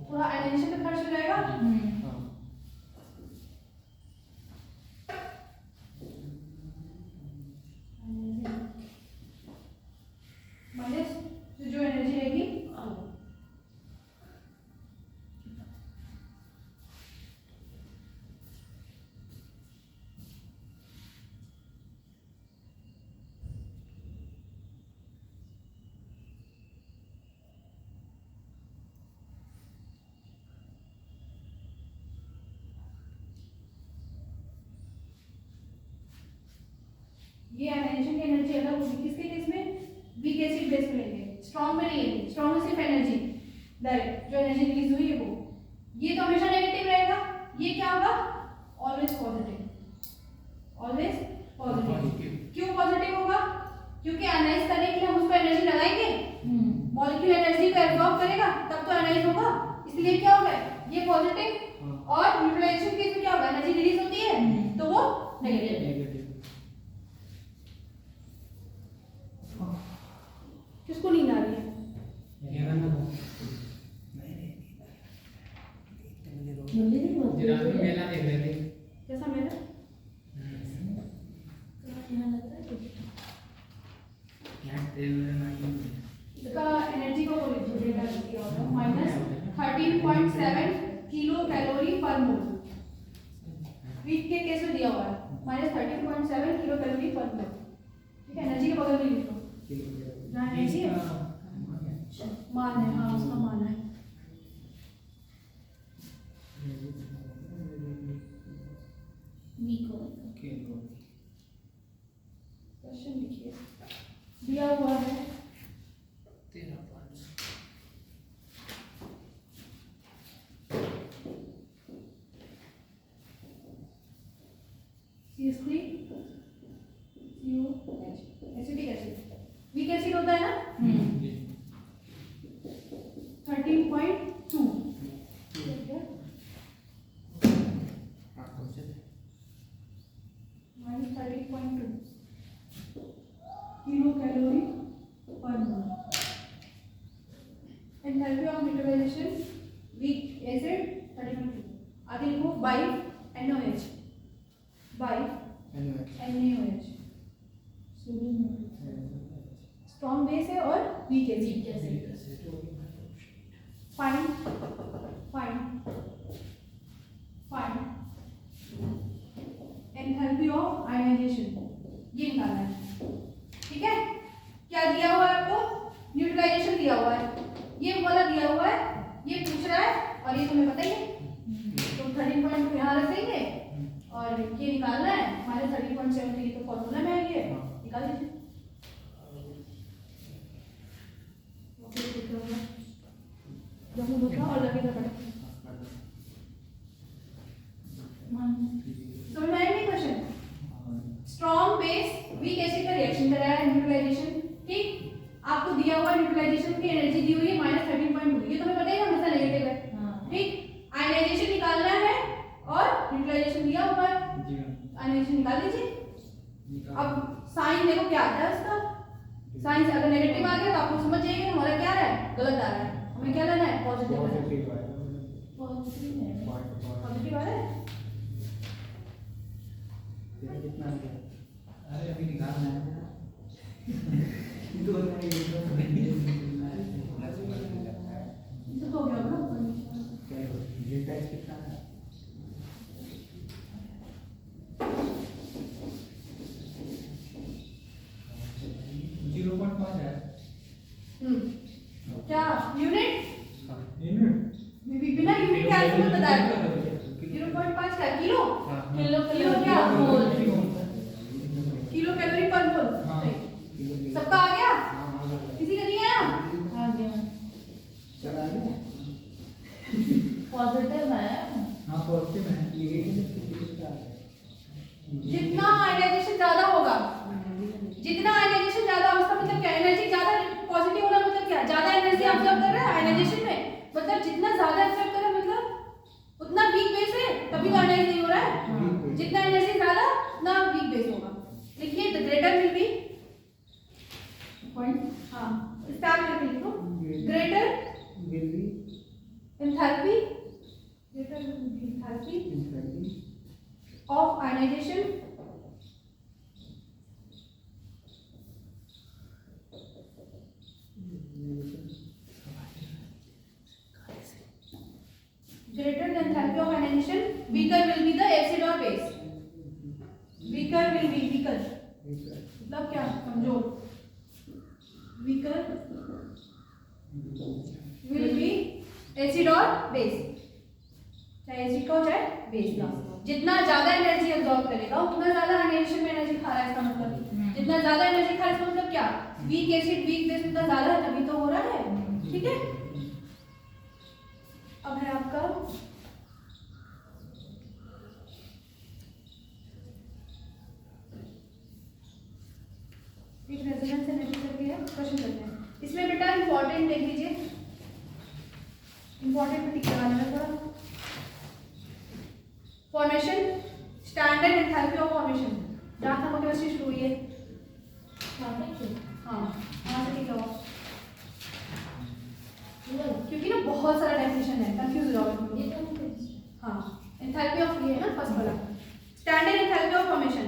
थोड़ा आयनाइजेशन में खर्च हो जाएगा। माइनस जो एनर्जी रहेगी ये आयनाइजेशन की एनर्जी अलग होगी। किसके केस में? वीक एसिड बेस में लेंगे, स्ट्रॉन्ग में नहीं लेंगे। स्ट्रॉन्ग में सिर्फ एनर्जी डायरेक्ट जो एनर्जी रिलीज हुई है वो, ये तो हमेशा नेगेटिव रहेगा। ये क्या होगा? Always positive, always positive. क्यों पॉजिटिव होगा? क्योंकि आयनाइज करने के लिए हम उसको एनर्जी लगाएंगे, मॉलिक्यूल एनर्जी को एब्जॉर्ब करेगा तब तो आयनाइज होगा, इसलिए क्या होगा? ये पॉजिटिव। और न्यूट्रलाइजेशन केस में क्या होगा? एनर्जी रिलीज होती है तो वो नेगेटिव। किसको नींद आ रही है? मेला देख रहे थे। कैसा मेला? इसका एनर्जी को -13.7 किलो कैलोरी पर मोल। वीक के केस में दिया हुआ है -13.7 किलो कैलोरी पर मोल। ठीक है, एनर्जी के बगल में लिख लो। जहाँ एनर्जी है मान है, हाँ उसका मान है। क्वेश्चन लिखिए, दिया हुआ है 13.5 CH3 COH acetic acid. Weak acid होता है ना 13.2 -13.2 kilo calorie per mole. Enthalpy of neutralisation weak acid 13.2। आगे लिखो by NaOH, by NaOH। Strong base है और weak acid. Find enthalpy of ionisation, ये निकालना है। ठीक है, क्या दिया हुआ है आपको? दिया हुआ है, ये वाला दिया हुआ है, ये पूछ रहा है और ये तुम्हें पता ही है, तो 13.2 यहाँ रख देंगे और ये निकालना है -13.73, तो फॉर्मूला में है ये, निकाल दीजिए। और लगेगा बड़ा समझ में आया नहीं question? Strong base weak acid का रिएक्शन कराया है, न्यूट्रलाइजेशन, ठीक। आपको दिया हुआ न्यूट्रलाइजेशन की एनर्जी दी हुई है -13.2, ये तुम्हें पता है हमेशा नेगेटिव है, ठीक। आयनाइजेशन निकालना है और न्यूट्रलाइजेशन दिया हुआ है, आयनाइजेशन निकाल लीजिए। अब साइन देखो क्या आता है उसका, साइन अगर नेगेटिव आ गया तो आप लोग समझ जाइए हमारा क्या आ रहा है, गलत आ रहा है, हमें क्या लेना है, पॉजिटिव लेना है। पॉजिटिव आ रहा है, कितना है? अरे अभी निकालना है। तो नहीं तो हो गया होगा ना। ये टैक्स कितना है? 0.5 है। क्या यूनिट? यूनिट बिना यूनिट के आंसर में बताया 0.5 का किलो, किलो क्या मोल, किलो कैलोरी पर मोल, सबका आ गया? किसी का नहीं आया? आ गया चला गया। पॉजिटिव है। हाँ पॉजिटिव है। ये जितना आयनाइजेशन ज्यादा होगा, जितना आयनाइजेशन ज्यादा उसका मतलब क्या, एनर्जी ज्यादा पॉजिटिव होना मतलब क्या, ज्यादा एनर्जी ऑब्जर्व कर रहा है आयनाइजेशन में, मतलब जितना ज्यादा ऑब्जर्व कर रहा है मतलब उतना वीक बेस है, तभी तो आयनाइज नहीं हो रहा है। जितना एनर्जी ज्यादा उतना वीक बेस होगा। लिखिए the greater will be point, हां स्टार्ट करके लिखो, greater will be enthalpy, greater enthalpy of ionization greater than enthalpy of ionization, weaker will be the acid or base, weaker will be weaker मतलब क्या, कमजोर, weaker will be acid or base, चाहे acid का हो चाहे base का। जितना ज्यादा एनर्जी अब्सॉर्ब करेगा उतना ज्यादा आयनाइजेशन में एनर्जी खा रहा है, इसका मतलब जितना ज्यादा एनर्जी खा रहा है इसका मतलब क्या, वीक एसिड वीक बेस उतना ज्यादा है तभी तो हो रहा है, ठीक है। अब है आपका एक रेजोनेंस एनर्जी करके है, क्वेश्चन करते हैं इसमें बेटा। इंपॉर्टेंट देख लीजिए, इंपॉर्टेंट में टिक लगाने में थोड़ा। Formation, standard enthalpy of formation, जहाँ थर्मोकेमिस्ट्री शुरू हुई है, हाँ यहाँ से टिक लगाओ, क्योंकि ना बहुत सारा डेफिनेशन है, कंफ्यूज हो जाओगे। हाँ एंथैल्पी ऑफ ये है ना फर्स्ट वाला, standard enthalpy of formation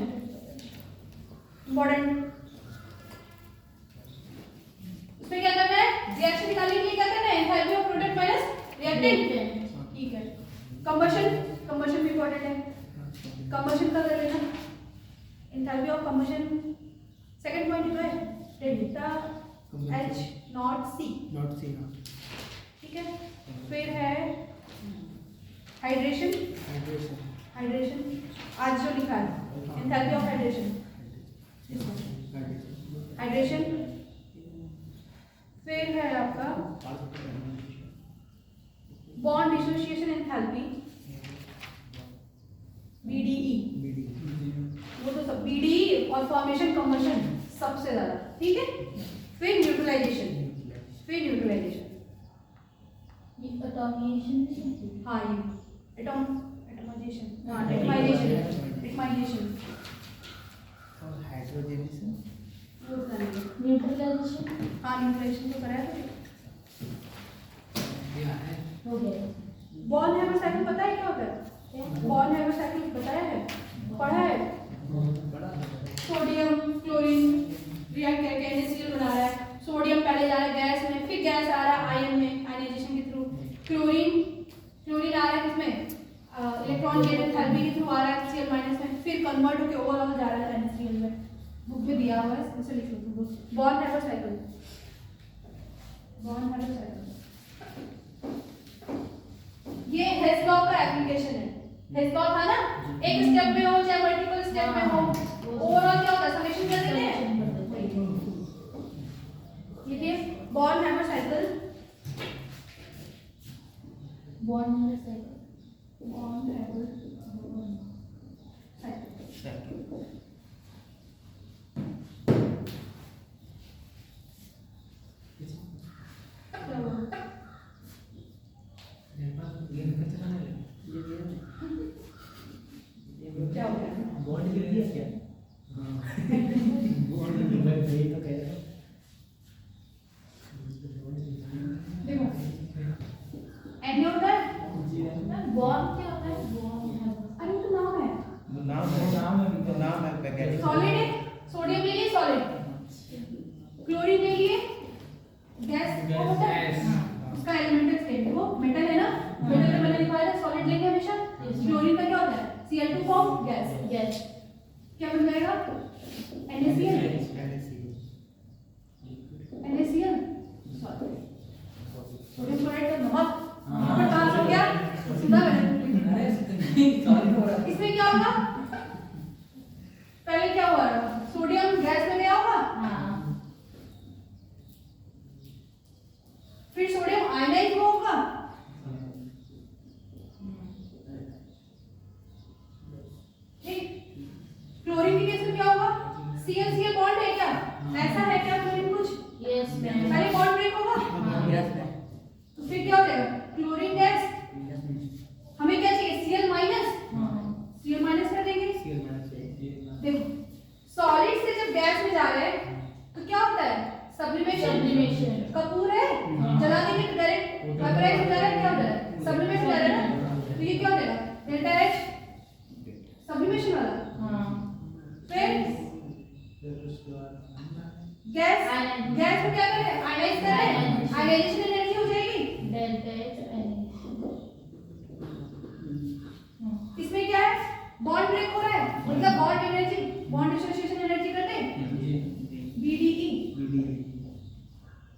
important. उसमें क्या करना है, रिएक्शन निकालने के लिए क्या करना है, enthalpy of product minus reactant, ठीक है। कंबशन, कंबशन भी इंपॉर्टेंट है, कंबशन का कर लेना, enthalpy of combustion. Second point जो है डेल्टा H नॉट C, ठीक है। फिर है हाइड्रेशन, हाइड्रेशन आज जो लिखा है एंथैल्पी ऑफ हाइड्रेशन, हाइड्रेशन। फिर है आपका बॉन्ड डिसोसिएशन एंथैल्पी, BDE, वो तो सब BDE और फॉर्मेशन कंबशन सबसे ज्यादा, ठीक है। फिर न्यूट्रलाइजेशन, फिर न्यूट्रलाइजेशन, ये एटॉमिनेशन, हाँ ये एटमाइजेशन, हाँ एटमाइजेशन, एटमाइजेशन और हाइड्रोजनेशन, वो बताएंगे। न्यूट्रलाइजेशन हाँ न्यूट्रलाइजेशन तो कराया था। हो गया। बॉर्न हैमर साइकिल पता है क्या होता है, बॉर्न हैमर साइकिल बताया है, पढ़ा है। सोडियम क्लोरीन रिएक्ट करके NaCl बना रहा है, सोडियम पहले जा रहा है गैस में, फिर गैस आ रहा है आयन में आयनाइजेशन के थ्रू, क्लोरीन आ रहा है किसमें, इलेक्ट्रॉन गेट एंथैल्पी के थ्रू आ रहा है Cl- में, फिर कन्वर्ट होकर ओवरऑल जा रहा है NaCl में। बुक में दिया हुआ है, इसे लिख लो तुम, born hammer cycle. Bond hydrocyclic. ये हेस लॉ का एप्लीकेशन है। हेस लॉ था ना, एक स्टेप में हो चाहे मल्टीपल स्टेप में हो, ओवरऑल क्या होता है, समेशन कर देते हैं। लिखिए बॉन्ड हाइड्रोसाइकिल, बॉन्ड हाइड्रोसाइकिल, बॉन्ड हाइड्रोसाइकिल। क्या हो गया? बॉन्ड गिर गया क्या? बॉन्ड गिर गया तो कह रहा देखो एंड होता है, बॉन्ड क्या होता है? बॉन्ड अरे तो नाम है, नाम है पैकेट। सॉलिड है, सोडियम ले लिए सॉलिड, क्लोरीन ले लिए गैस, वो होता है उसका एलिमेंटल स्टेट, वो मेटल है ना, मेटल में मैंने लिखा है सॉलिड लेंगे हमेशा। क्लोरीन का क्या होता है, Cl2 फॉर्म गैस, गैस, क्या बन जाएगा NaCl, NaCl solid, sodium chloride का नमक, नमक कहाँ से हो गया, सुना मैंने। इसमें क्या होगा, पहले क्या हुआ, सोडियम गैस में गया होगा, हाँ, फिर सोडियम आयनाइज होगा, ठीक। क्लोरीन के केस में क्या होगा, Cl बॉन्ड है क्या, ऐसा है क्या क्लोरीन कुछ, यस मैम, पहले बॉन्ड ब्रेक होगा, तो फिर क्या हो जाएगा क्लोरीन गैस, हमें क्या चाहिए Cl माइनस कर देंगे। देखो सॉलिड से जब गैस में जा रहे हैं तो क्या होता है, सब्लिमेशन, कपूर है, जला देंगे तो डायरेक्ट वेपराइज हो जा रहा है, क्या हो जा रहा है, सब्लिमेट हो जा रहा है ना, तो ये क्या हो जाएगा डेल्टा H सब्लिमेशन वाला। फिर गैस, गैस को क्या करें, आयनाइज करें, आयनाइजेशन एनर्जी हो जाएगी डेल्टा H इसमें क्या है, बॉन्ड ब्रेक हो रहा है, उनका bond energy, bond dissociation energy कर दें BDE।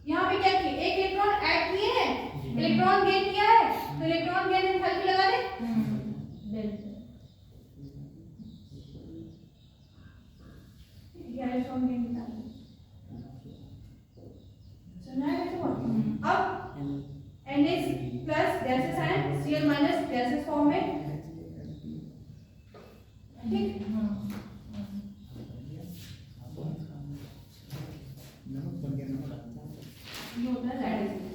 यहाँ पे क्या किए, एक इलेक्ट्रॉन ऐड किए हैं, इलेक्ट्रॉन गेन किया है, तो इलेक्ट्रॉन गेन एंथैल्पी लगा दें, डेल्टा, इलेक्ट्रॉन गेन निकाल दें। सुना है तो अब Na plus gases ion, Cl minus gases form में, ठीक। ये होता है लैटिस,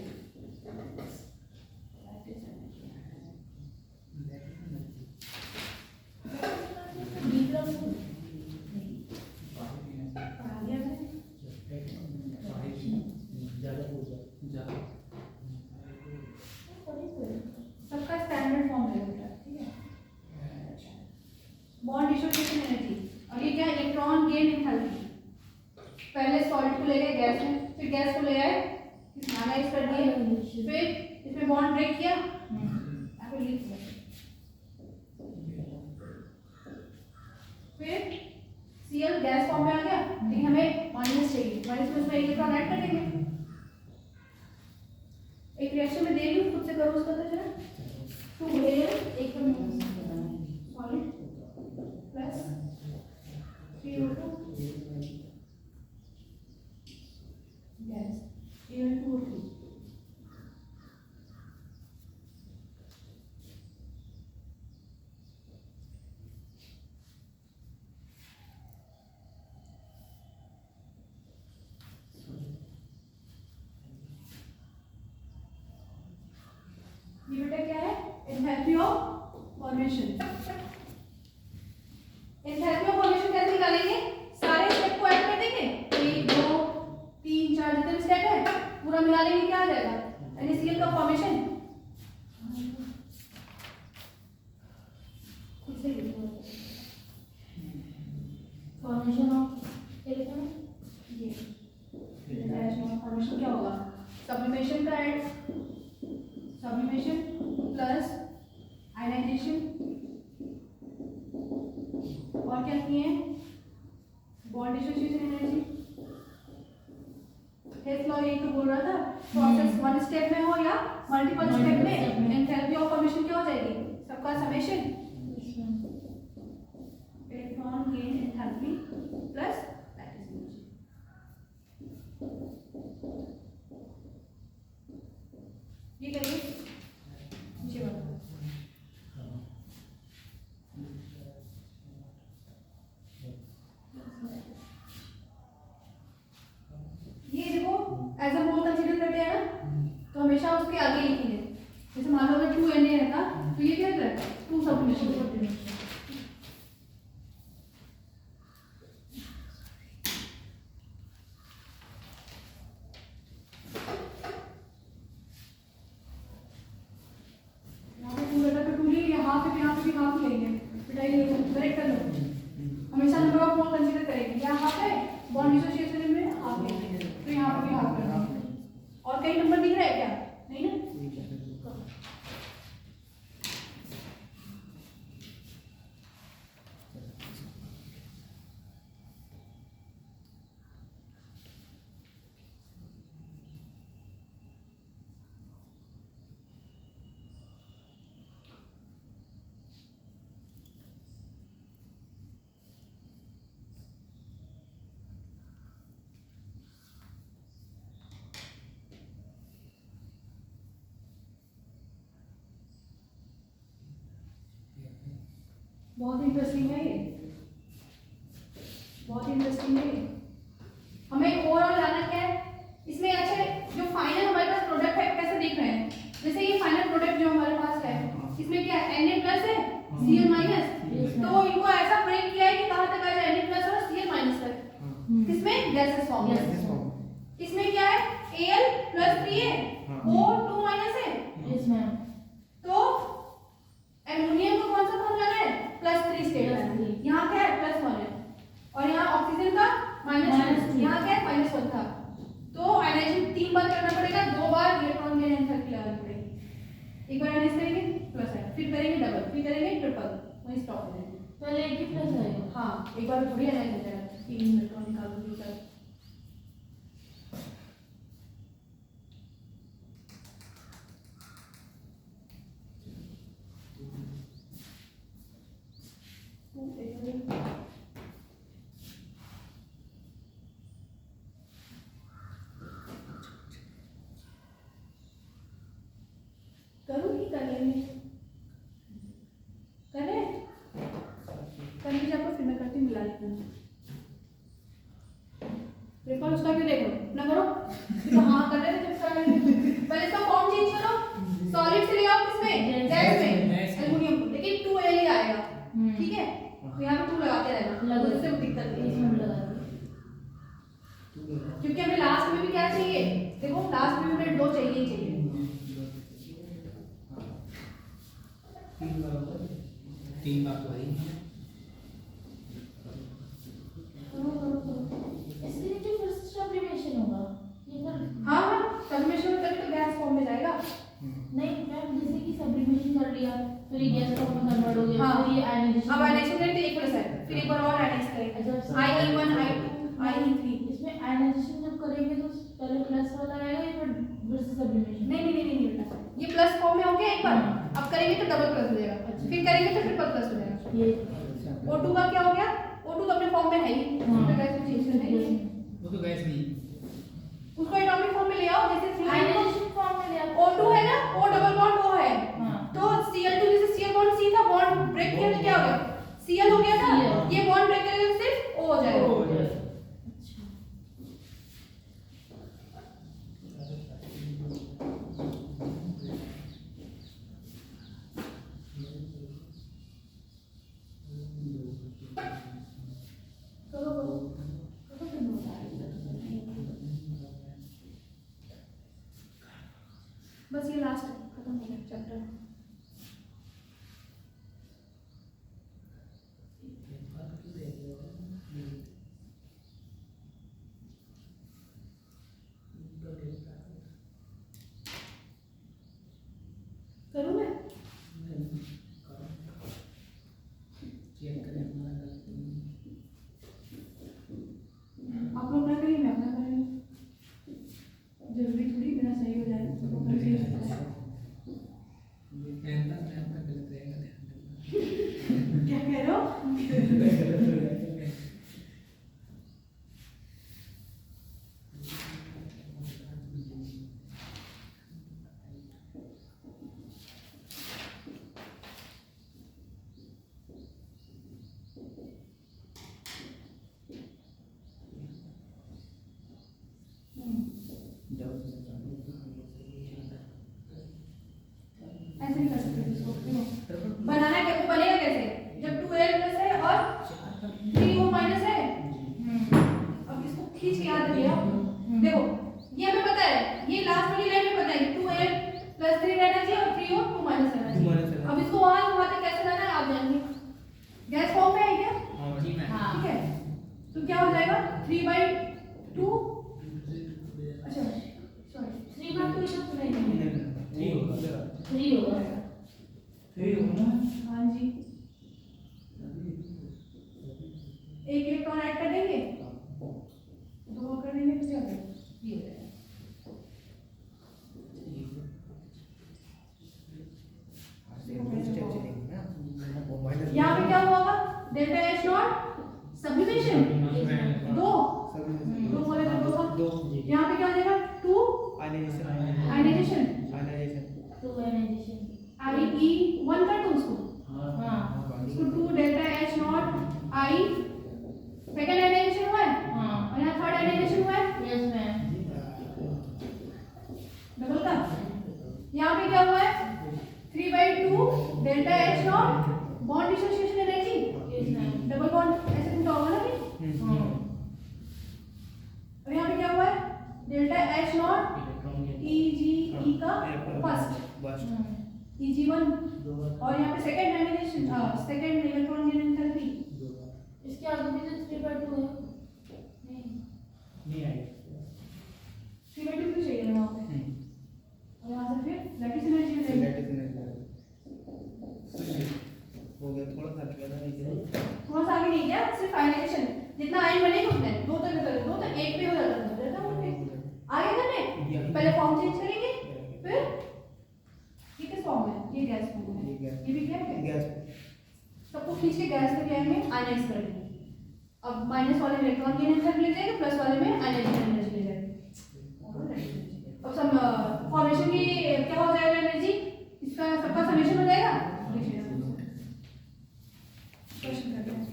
सबका स्टैंडर्ड फॉर्म है बेटा, ठीक है। बॉन्ड डिसोसिएशन एनर्जी, और ये क्या, इलेक्ट्रॉन गेन एंथैल्पी, पहले सॉलिड को ले गए गैस में, फिर गैस को ले आए आयनाइज कर दिए, फिर इसमें बॉन्ड ब्रेक किया, आपको लिख दिया, फिर Cl गैस फॉर्म में आ गया, लेकिन हमें माइनस चाहिए, माइनस में उसमें इलेक्ट्रॉन ऐड कर देंगे। एक रिएक्शन में दे रही हूँ, खुद से करो उसका, तो जरा 2 लेयर एक solid plus 3O2 gas Al2O3, ये बेटा क्या है, enthalpy of formation. Enthalpy of formation कैसे निकालेंगे, सारे स्टेप को ऐड कर देंगे, 1 2 3 4 जितने स्टेप है पूरा मिला लेंगे, क्या आ जाएगा NaCl का फॉर्मेशन। फॉर्मेशन ऑफ इलेक्ट्रॉन, ये फॉर्मेशन क्या होगा, सब्लिमेशन का ऐड, सब्लिमेशन प्लस आयनाइजेशन, और क्या किए हैं, बॉन्ड डिसोसिएशन एनर्जी। हेस लॉ यही तो बोल रहा था, प्रोसेस वन स्टेप में हो या मल्टीपल स्टेप में, एंथैल्पी ऑफ फॉर्मेशन क्या हो जाएगी, सबका summation electron gain enthalpy plus lattice energy. ये करिए नीचे बढ़ो। ये देखो एज अ मोल कंसीडर करते हैं ना, तो हमेशा उसके आगे लिखेंगे। जैसे मान लो अगर 2Na रहता तो ये क्या रहता, 2 सबडिविजन। यहाँ पे 2 रहता तो 2 ले लिया, हाफ पे यहाँ पे भी हाफ लेंगे, पिटाई नहीं, करेक्ट कर लो। हमेशा नंबर ऑफ मोल कंसीडर करेंगे, यहाँ हाफ है बॉन्ड डिसोसिएशन में हाफ लेंगे, तो यहाँ पे भी हाफ करना। और कई नंबर दिख रहा है क्या, नहीं ना? बहुत इंटरेस्टिंग है ये, बहुत इंटरेस्टिंग है ये। हमें ओवरऑल जानना क्या है इसमें। अच्छा, जो फाइनल हमारे पास प्रोडक्ट है कैसे देख रहे हैं, जैसे ये फाइनल प्रोडक्ट जो हमारे पास है इसमें क्या है, Na प्लस है Cl माइनस, तो इनको ऐसा ब्रेक किया है कि कहां तक आ जाए Na प्लस और Cl माइनस तक, किसमें गैसेस फॉर्म में। इसमें क्या है Al plus 3A O2 minus है, तो एमोनियम को कौन सा फॉर्म जाना है, +3 स्टेट है। यहाँ क्या है +1 है, और यहाँ ऑक्सीजन का -2, यहाँ क्या है -1 था, तो आयनाइजेशन 3 बार करना पड़ेगा, 2 बार इलेक्ट्रॉन गेन एंथैल्पी लगानी पड़ेगी। एक बार आयनाइज करेंगे प्लस है, फिर करेंगे डबल, फिर करेंगे ट्रिपल, वहीं स्टॉप हो जाएंगे। पहले एक ही प्लस आएगा। हाँ, एक बार थोड़ी आयनाइज हो जाएगा, 3 इलेक्ट्रॉन निकाल दो सर। करूँ कि कर लेंगे, करें कर लीजिए आपको, फिर मैं करती हूँ, मिला लेते हैं। पेपर उसका क्यों देख रहे हो, ना करो तो हाँ कर रहे थे जब कर रहे थे। पहले इसका फॉर्म चेंज करो, सॉलिड से ले आओ किसमें, गैस में, एल्युमिनियम को, लेकिन 2Al ही आएगा, ठीक है। तो यहाँ पे 2 लगाते रहना, उससे कोई दिक्कत नहीं है, क्योंकि हमें लास्ट में भी क्या चाहिए, देखो लास्ट में हमें 2 चाहिए ही चाहिए। 3 बार तो आई। इसके लिए जो फर्स्ट सब्लिमेशन होगा ये फिर हाँ हाँ, सब्लिमेशन करें तो गैस फॉर्म में जाएगा। नहीं मैम, जैसे कि सब्लिमेशन कर लिया फिर ये गैस फॉर्म में कन्वर्ट हो गया, हाँ। फिर ये आयनाइजेशन, अब आयनाइजेशन करें तो 1 प्लस है, फिर एक बार और आयनाइज करें, I1 I2 I3। इसमें आयनाइजेशन जब करेंगे तो पहले प्लस वाला आएगा या फिर सब्लिमेशन? नहीं बेटा, ये प्लस फॉर्म में हो गया एक बार, अब करेंगे तो डबल प्लस हो जाएगा, फिर करेंगे तो ट्रिपल प्लस हो जाएगा। ये O2 का क्या हो गया, O2 तो अपने फॉर्म में है ही, तो गैस में चेंज करना है, वो तो गैस नहीं, उसको एटॉमिक फॉर्म में ले आओ। जैसे आयनाइजेशन फॉर्म में ले आओ। O2 है ना, O डबल बॉन्ड O है, हाँ। तो Cl2 जैसे Cl बॉन्ड C था, बॉन्ड ब्रेक किया तो क्या हो गया, Cl हो गया था, ये बॉन्ड ब्रेक करके सिर्फ O हो जाएगा। बस ये लास्ट खत्म हो गया चैप्टर। करूँ मैं? आप लोग ना करिए, मैं अपना करेंगे, जरूरी थोड़ी मेरा सही हो जाए। ऐसे नहीं कर सकते इसको, देखो बनाना है, वो बनेगा कैसे जब 2l प्लस है और 3o माइनस है। अब इसको खींच के याद रखिए आप। देखो ये हमें पता है, ये लास्ट वाली लाइन में पता है 2l प्लस 3 रहना चाहिए और 3o 2 माइनस रहना चाहिए। अब इसको वहां से वहां तक कैसे लाना है आप जानेंगे। गैस फॉर्म में है क्या? हाँ ठीक है, तो क्या हो जाएगा 3/2। अच्छा सॉरी 3/2 इतना तो नहीं है, 3 होगा। हाँ जी एक इलेक्ट्रॉन ऐड कर देंगे, 2 कर देंगे तो क्या होगा ये हो जाएगा। यहाँ पे क्या हुआ होगा डेल्टा H नॉट सब्लिमेशन 2 बोले तो 2 था। यहाँ पे क्या हो जाएगा 2 आयनाइजेशन तो आयनाइजेशन IE1 कर दो उसको, हाँ इसको 2 delta H not I second ionisation हुआ है हाँ और यहाँ थर्ड आयनाइजेशन हुआ है यस मैम। डबल का। यहाँ पे क्या हुआ है 3/2 delta H not bond dissociation energy yes ma'am. Double bond ऐसे टूटा होगा ना कि। हाँ और यहाँ पे क्या हुआ है डेल्टा H नॉट EGE का फर्स्ट EG1 और यहाँ पे second ionisation second electron gain enthalpy. इसके आगे भी तो 3/2 है। नहीं आई 3/2 क्यों चाहिए वहाँ पे और यहाँ से फिर लैटिस एनर्जी हो जाएगी। हो गया थोड़ा सा किया था नहीं थोड़ा सा आगे नहीं गया, सिर्फ आयनाइजेशन जितना आयन बनेगा उतना है। 2 तक एक पे हो जाता है आगे करने पहले फॉर्म चेंज करेंगे फिर ये किस फॉर्म में ये गैस फॉर्म में ये गैस। ये भी क्या है गैस सबको खींच के गैस के में आयनाइज कर देंगे। अब माइनस वाले में इलेक्ट्रॉन गेन एनर्जी ले जाएंगे, प्लस वाले में आयनाइजेशन एनर्जी ले जाएंगे। अब सब फॉर्मेशन की क्या हो जाएगा एनर्जी, इसका सबका समेशन हो जाएगा। क्वेश्चन करते हैं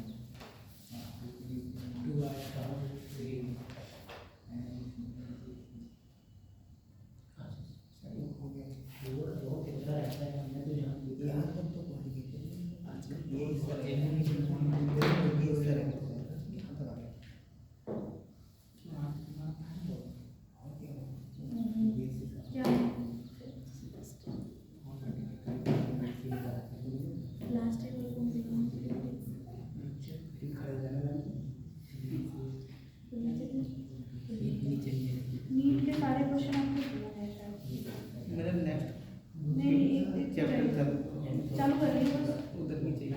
क्या लास्ट टाइम नीट के सारे क्वेश्चन आपको दिए हैं शायद। मतलब नेक्स्ट नहीं एक चैप्टर था चालू कर रही हूँ उधर भी चाहिए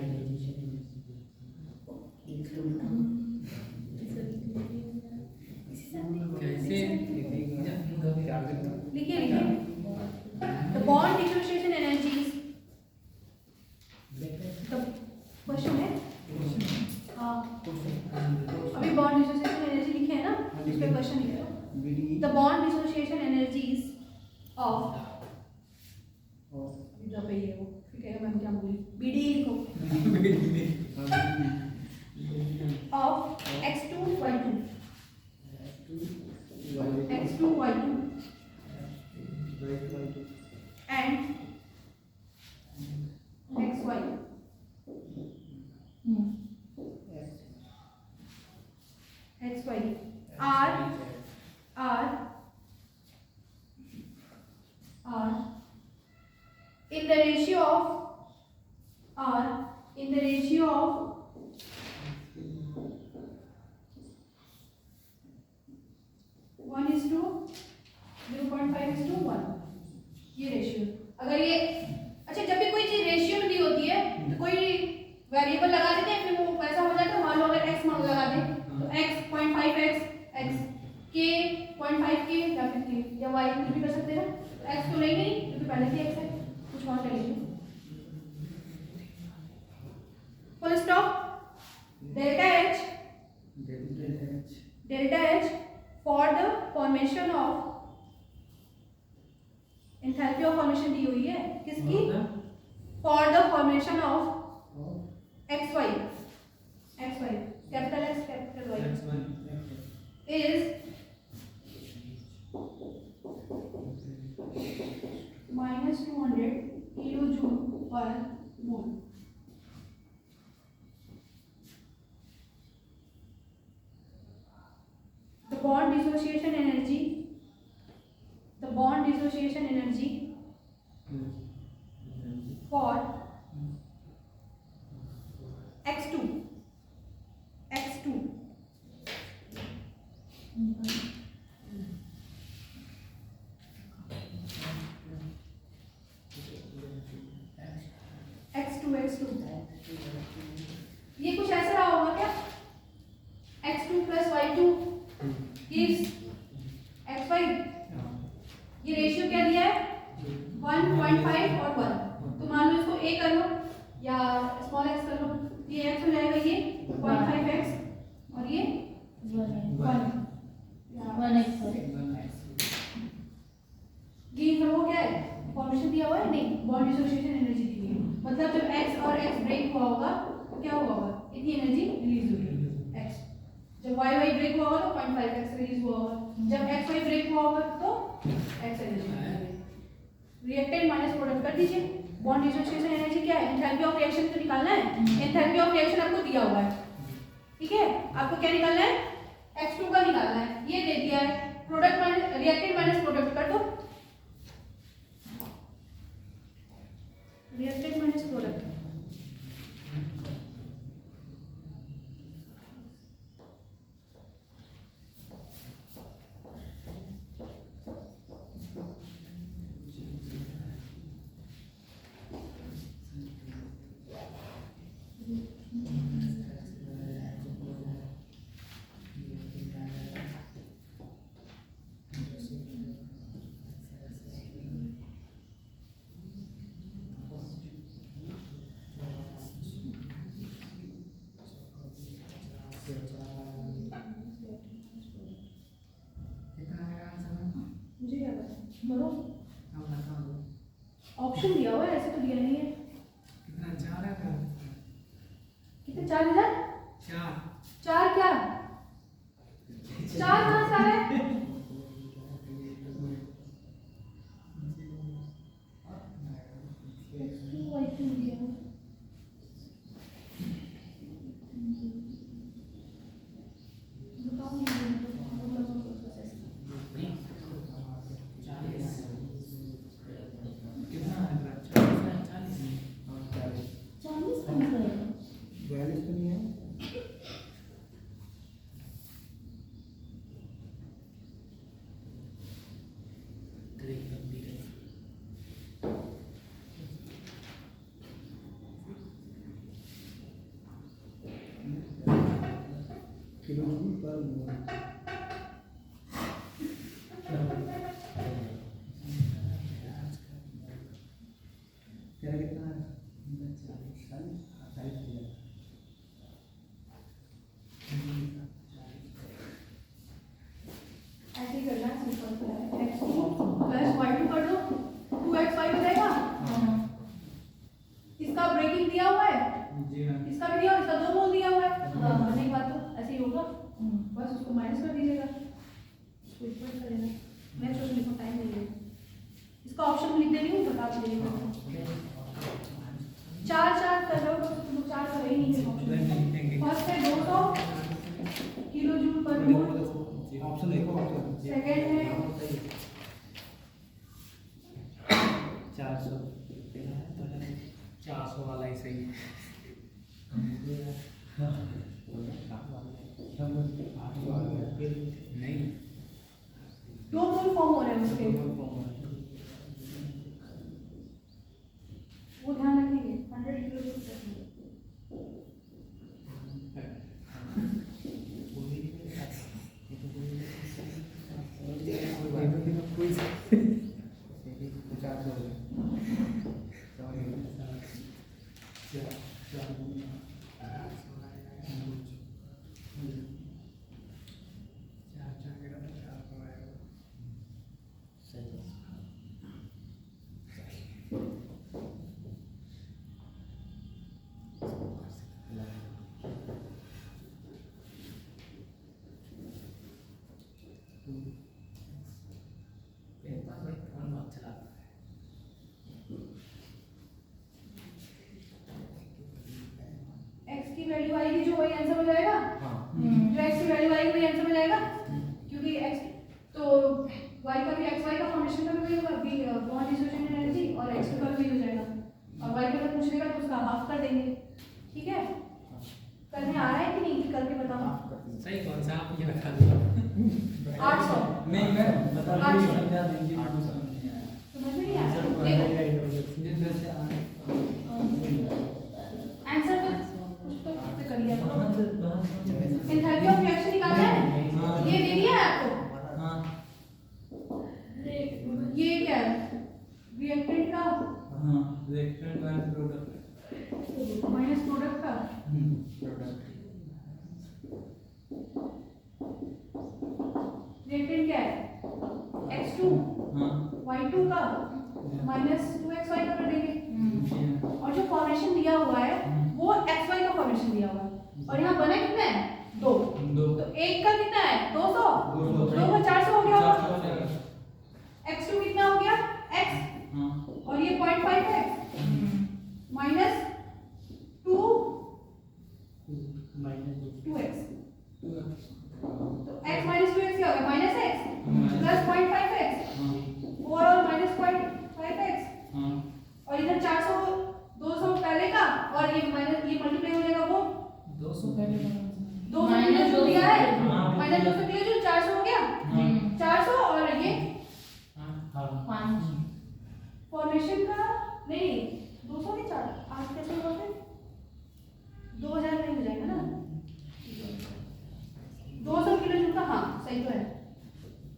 लिखिए लिखिए the bond dissociation energies question है हाँ अभी बॉन्ड डिसोसिएशन एनर्जी लिखे है ना उस पे क्वेश्चन लिखे हो the bond dissociation energies of इधर पे ये वो फिर कहेगा मैम क्या बोली BD लिखो of X2Y2 X2Y2 and XY XY are in the ratio of 1:0.5:1 ये रेशियो। अगर ये अच्छा जब भी कोई चीज रेशियो में दी होती है तो कोई वेरिएबल लगा देते हैं फिर वो वैसा हो जाता है। मान लो अगर x मान लगा दें तो x 0.5x x k 0.5k या फिर k या y कुछ भी कर सकते हैं ना। तो x तो लेंगे नहीं क्योंकि पहले से x है, कुछ और ले लीजिए। Full stop delta H for the formation of enthalpy of formation दी हुई है किसकी for the formation of XY capital X capital Y इज 1 mole. The bond dissociation energy for X2 ये कुछ ऐसा रहा होगा क्या? x2 plus y2 gives x5. ये रेशियो क्या दिया है? 1.5 और 1. तो मान लो इसको a कर लो या स्मॉल x कर लो. ये x हो जाएगा ये 0.5x और ये 1x. ये वो क्या है? फॉर्मेशन दिया हुआ है? नहीं, बॉन्ड डिसोसिएशन एनर्जी दी हुई है. मतलब जब x और x ब्रेक हुआ होगा तो क्या हुआ होगा? इतनी एनर्जी रिलीज होगी x. जब y ब्रेक हुआ होगा तो 0.5x रिलीज हुआ होगा. जब x ब्रेक हुआ होगा तो x energy. Reactant minus product कर दीजिए. बॉन्ड डिसोसिएशन एनर्जी क्या है? एंथैल्पी ऑफ रिएक्शन तो निकालना है. एंथैल्पी ऑफ रिएक्शन आपको दिया हुआ है, ठीक है? आपको क्या निकालना है? x2 का निकालना है. ये दे दिया है. Product minus reactant minus product कर दो. रिएक्टेंट माइनस प्रोडक्ट मुझे क्या पता? बोलो. ऑप्शन दिया हुआ है, ऐसे तो दिया नहीं है. कितना? 4000? 4 क्या? 4 कहाँ से आ रहा है? किलोजूल पर मोल. तेरा कितना है? 40. ऐसे ही करना है. सिंपल x2 प्लस y2 कर दो. 2x5 हो जाएगा. इसका ब्रेकिंग दिया हुआ है. इसका भी दिया हुआ है. इसका 2 मोल दिया हुआ है. नहीं बात तो ऐसे ही होगा. बस उसको माइनस कर दीजिएगा. इसको इक्वल करेगा. मैं सोचने को टाइम नहीं है. इसका ऑप्शन लिख दे रही हूँ, बता दीजिएगा. 4 कर रहे हो तो 4 कर ही नहीं है. फर्स्ट है 200 किलोजूल पर मोल. ऑप्शन देखो. सेकंड है 400 वाला ही सही है. नहीं, 2 मोल फॉर्म हो रहे हैं उसके. वो ध्यान रखेंगे. 100 किलोजूल पर मोल. फिर एक्स वाई का फॉर्मेशन का भी होगा, बॉन्ड डिसोसिएशन एनर्जी, और एक्स टू का भी हो जाएगा, और वाई का पूछ लेगा तो उसका हाफ कर देंगे। ठीक है, करने आ रहा है कि नहीं, कि करके बताओ। सही कौन सा आप ये बता दो। 800 नहीं मैं बता आठ दूंगी, सौ। समझा देंगे, आपको समझ नहीं आया। समझ में नहीं आया? देखो जिस तरह से आंसर तो कुछ तो खुद से कर लिया करो। एंथैल्पी ऑफ रिएक्शन निकालना है, ये दे दिया है आपको। हाँ ये क्या है, रिएक्टेंट का हाँ, reactant minus product, minus product का, प्रोडक्ट रिएक्टेंट क्या है, x2 हाँ y2 का माइनस 2xy का कर देंगे। जी और जो फॉर्मेशन दिया हुआ है वो xy का फॉर्मेशन दिया हुआ है, और यहाँ बना कितना है, 2, दो तो एक का कितना है, 200, 200, 2 का 400 हो गया होगा। 400 हो जाएगा। x2 कितना हो गया, x, हाँ और ये 0.5x माइनस 2x, तो x माइनस 2x क्या होगा, माइनस x प्लस 0.5x, 4 और माइनस 0.5x, हाँ और इधर 400, 200 पहले का, और ये माइनस, ये मल्टीप्लाई हो जाएगा वो 200 पहले 200 किलो जो दिया है, हाँ, माइनस 200 किलो जो 400 हो गया, 400, और ये फॉर्मेशन का नहीं 200 के 4 आज कैसे होगा, फिर 2000 नहीं हो जाएगा ना, 200 किलो जूल का, हाँ सही तो है,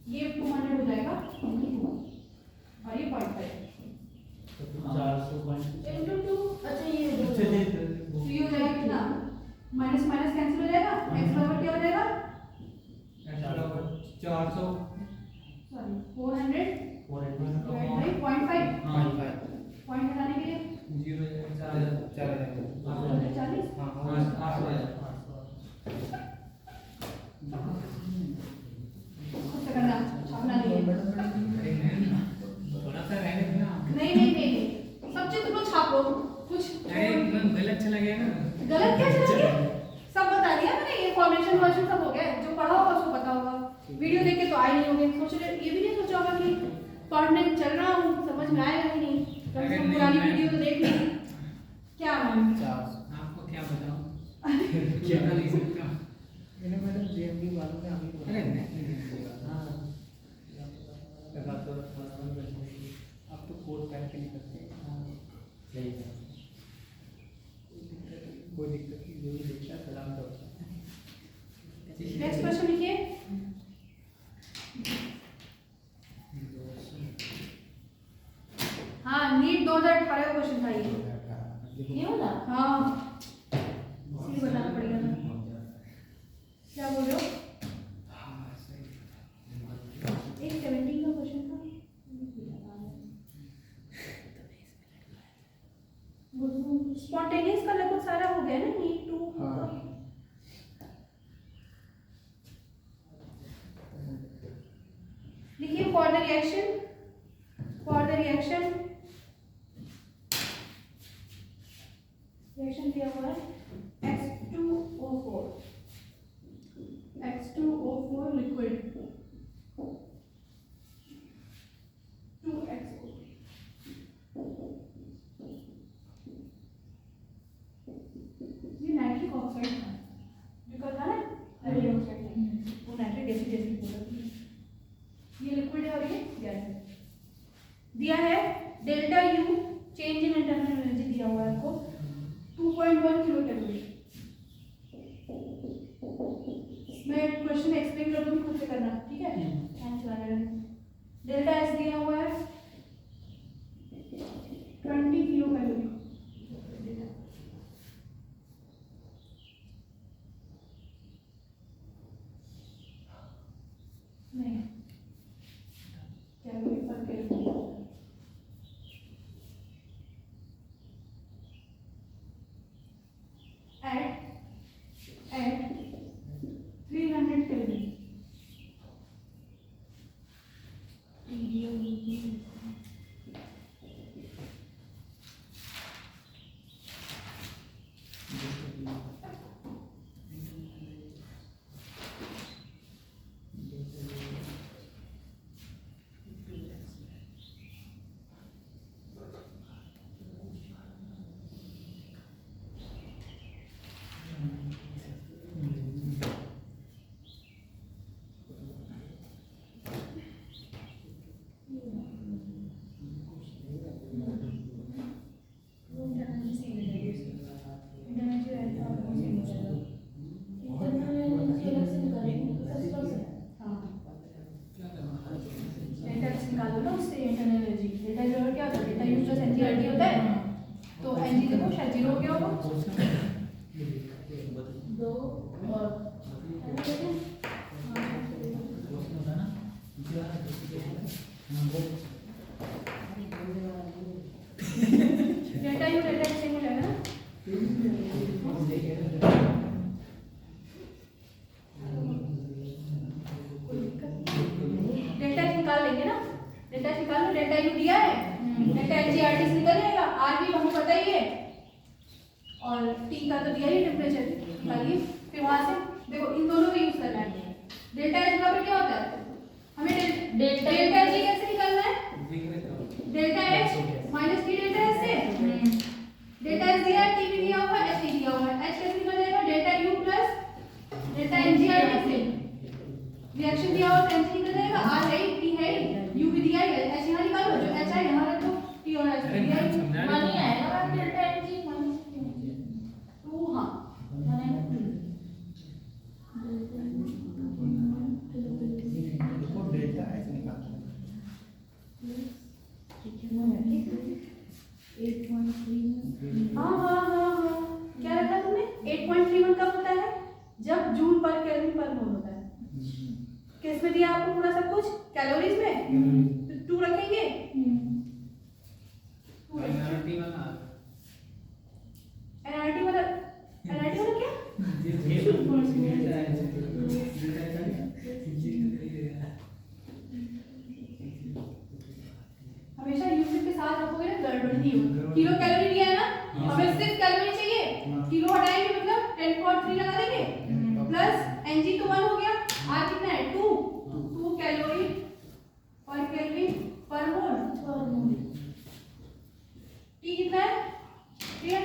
ये 200 हो जाएगा, और ये 0.5 into 2, अच्छा ये तो ये हो जाएगा कितना, माइनस माइनस कैंसिल हो जाएगा, x बराबर क्या हो जाएगा, 400 सॉरी 400 डिवाइड बाई 0.5, हाँ पॉइंट हटाने के लिए 0 40, हाँ 800 खुद से करना, छापना नहीं है। थोड़ा सा रहने देना। नहीं, सब चीज तुम छापो, कुछ अरे एकदम गलत चला गया ना। गलत क्या चला गया, सब बता दिया मैंने, ये फॉर्मेशन वर्शन सब हो गया, जो पढ़ा होगा उसको पता होगा, वीडियो देख के तो आए नहीं होंगे, सोच रहे ये भी नहीं सोचा होगा कि पढ़ने चल रहा हूँ, समझ में आएगा कि नहीं, कम से कम पुरानी वीडियो तो देख ली। क्या मैम, आपको क्या बताऊं, क्या नहीं सकता। अरे नहीं आप तो कोड पहन के निकलते हैं, सही है, कोई दिक्कत नहीं, जो भी देखता है सलाम करता है। नेक्स्ट क्वेश्चन लिखिए। हाँ, नीट 2018 का क्वेश्चन था ये वाला, हाँ इसीलिए बताना पड़ेगा ना, क्या बोल रहे हो, एक 17 का क्वेश्चन था, स्पॉन्टेनियस का लगभग सारा हो गया ना, नीट 2 लिखिए, फॉर द रिएक्शन रिएक्शन दिया हुआ है X2O4 लिक्विड 2XO, ये नाइट्रिक ऑक्साइड था, जो कल था ना नाइट्रिक ऑक्साइड था, वो नाइट्रिक एसिड जैसी बोला, ये लिक्विड है और ये गैस है, दिया है delta U change in internal energy दिया हुआ है आपको 2.1 किलो कैलोरी। मैं क्वेश्चन एक्सप्लेन कर दूंगी, खुद से करना, ठीक है, टाइम चला जाएगा। डेल्टा एस दिया हुआ है 20 किलो कैलोरी, नहीं कैलोरी पर calorie, at 300 Kelvin. Potential energy delta G बराबर क्या होता है डेल्टा यू प्लस एनजीआरटी होता है तो एनजी देखो शायद 0 हो गया होगा 2 और delta U delta x same हो जाएगा ना डेल्टा एक्स निकाल लेंगे ना डेल्टा एक्स निकाल लो डेल्टा यू दिया है डेल्टा एनजीआरटी से निकल जाएगा आर भी हमें पता ही है और टी का तो दिया ही टेम्परेचर निकालिए फिर वहां से देखो इन दोनों का यूज करना है डेल्टा एच बराबर क्या होता है हमें डेल्टा जी कैसे निकालना है delta H minus T delta H से डेल्टा एच दिया है टी भी दिया हुआ है एच नहीं दिया हुआ है एच कैसे निकल जाएगा डेल्टा यू प्लस डेल्टा एनजीआरटी से रिएक्शन दिया हुआ एच निकल जाएगा आर है टी है यू भी दिया है एच यहां निकालो जो एच है यहां रख दो टी और एच दिया है मानी आएगा मैम डेल्टा एनजी मानी 2 हां माने देखो डेल्टा ऐसे निकालते हैं 8.3 हाँ क्या रखा तुमने 8.31 कब होता है जब जूल पर केल्विन पर मोल होता है किस में दिया आपको पूरा सब कुछ कैलोरीज में तो 2 रखेंगे एनआरटी वाला क्या हमेशा यूनिट के साथ रखोगे ना गड़बड़ नहीं होगी किलो कैलोरी दिया है ना हमें सिर्फ कैलोरी चाहिए किलो हटाएंगे मतलब 10.3 लगा देंगे प्लस एनजी तो 1 हो गया आर कितना है 2 कैलोरी पर केल्विन पर मोल टी कितना है 300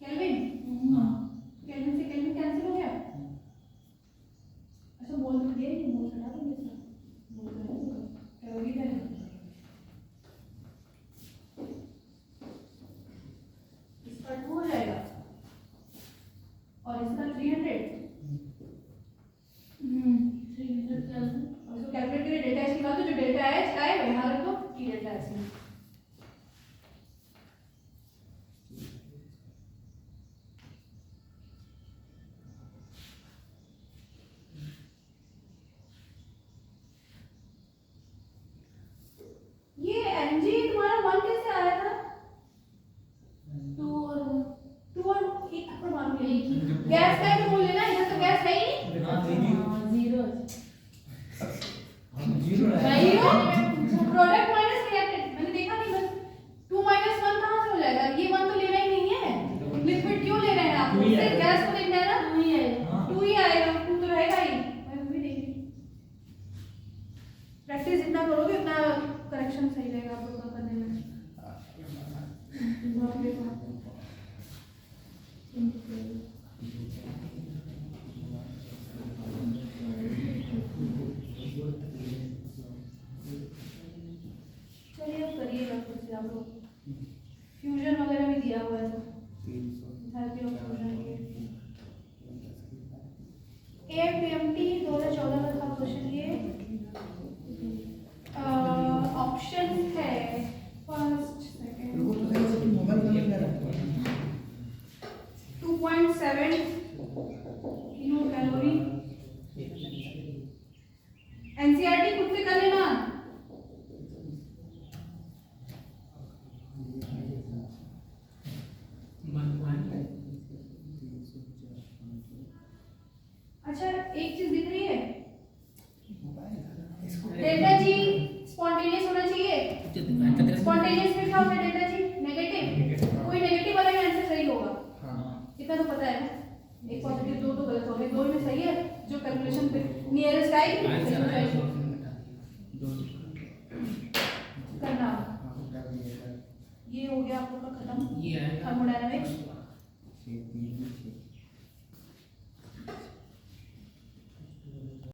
केल्विन केल्विन से केल्विन कैंसिल हो गया अच्छा मोल में दिया नहीं मोल हटा देंगे इसका मोल कैलोरी है इसका 2 हो जाएगा और इसका 300 और इसको कैलकुलेट करके डेल्टा एच निकाल दो जो डेल्टा एच आएगा यहाँ रख दो टी डेल्टा एच ये एनजी तुम्हारा 1 कैसे आया था 2 और 1 परमाणु गैस का ही बोल लेना इधर तो गैस है ही नहीं प्रोडक्ट माइनस रिएक्टेंट मैंने देखा नहीं बस 2 - 1 कहां से हो जाएगा ये 1 तो लेना ही नहीं है लिक्विड क्यों ले रहे हैं आप सिर्फ गैस को देखना है ना 2 ही आएगा 2 तो रहेगा ही मैं भी देखी प्रैक्टिस जितना करोगे उतना करेक्शन सही रहेगा आप लोगों का करने में चलिए अब करिएगा कुछ आप लोग फ्यूजन वगैरह भी दिया हुआ है थेरेपी ऑफ फ्यूजन एएफएमटी 2014 का था क्वेश्चन ये ऑप्शन है first second 2.7 kilo calorie NCERT खुद से कर लेना अच्छा एक चीज दिख रही है डेल्टा जी स्पॉन्टेनियस होना चाहिए स्पॉन्टेनियस में क्या होता है डेल्टा जी नेगेटिव कोई नेगेटिव वाला ही आंसर सही होगा इतना तो पता है ना एक पॉजिटिव दो तो गलत हो गए दो में सही है जो कैलकुलेशन पे नियरेस्ट आएगी करना ये हो गया आप लोग का खत्म थर्मोडायनामिक्स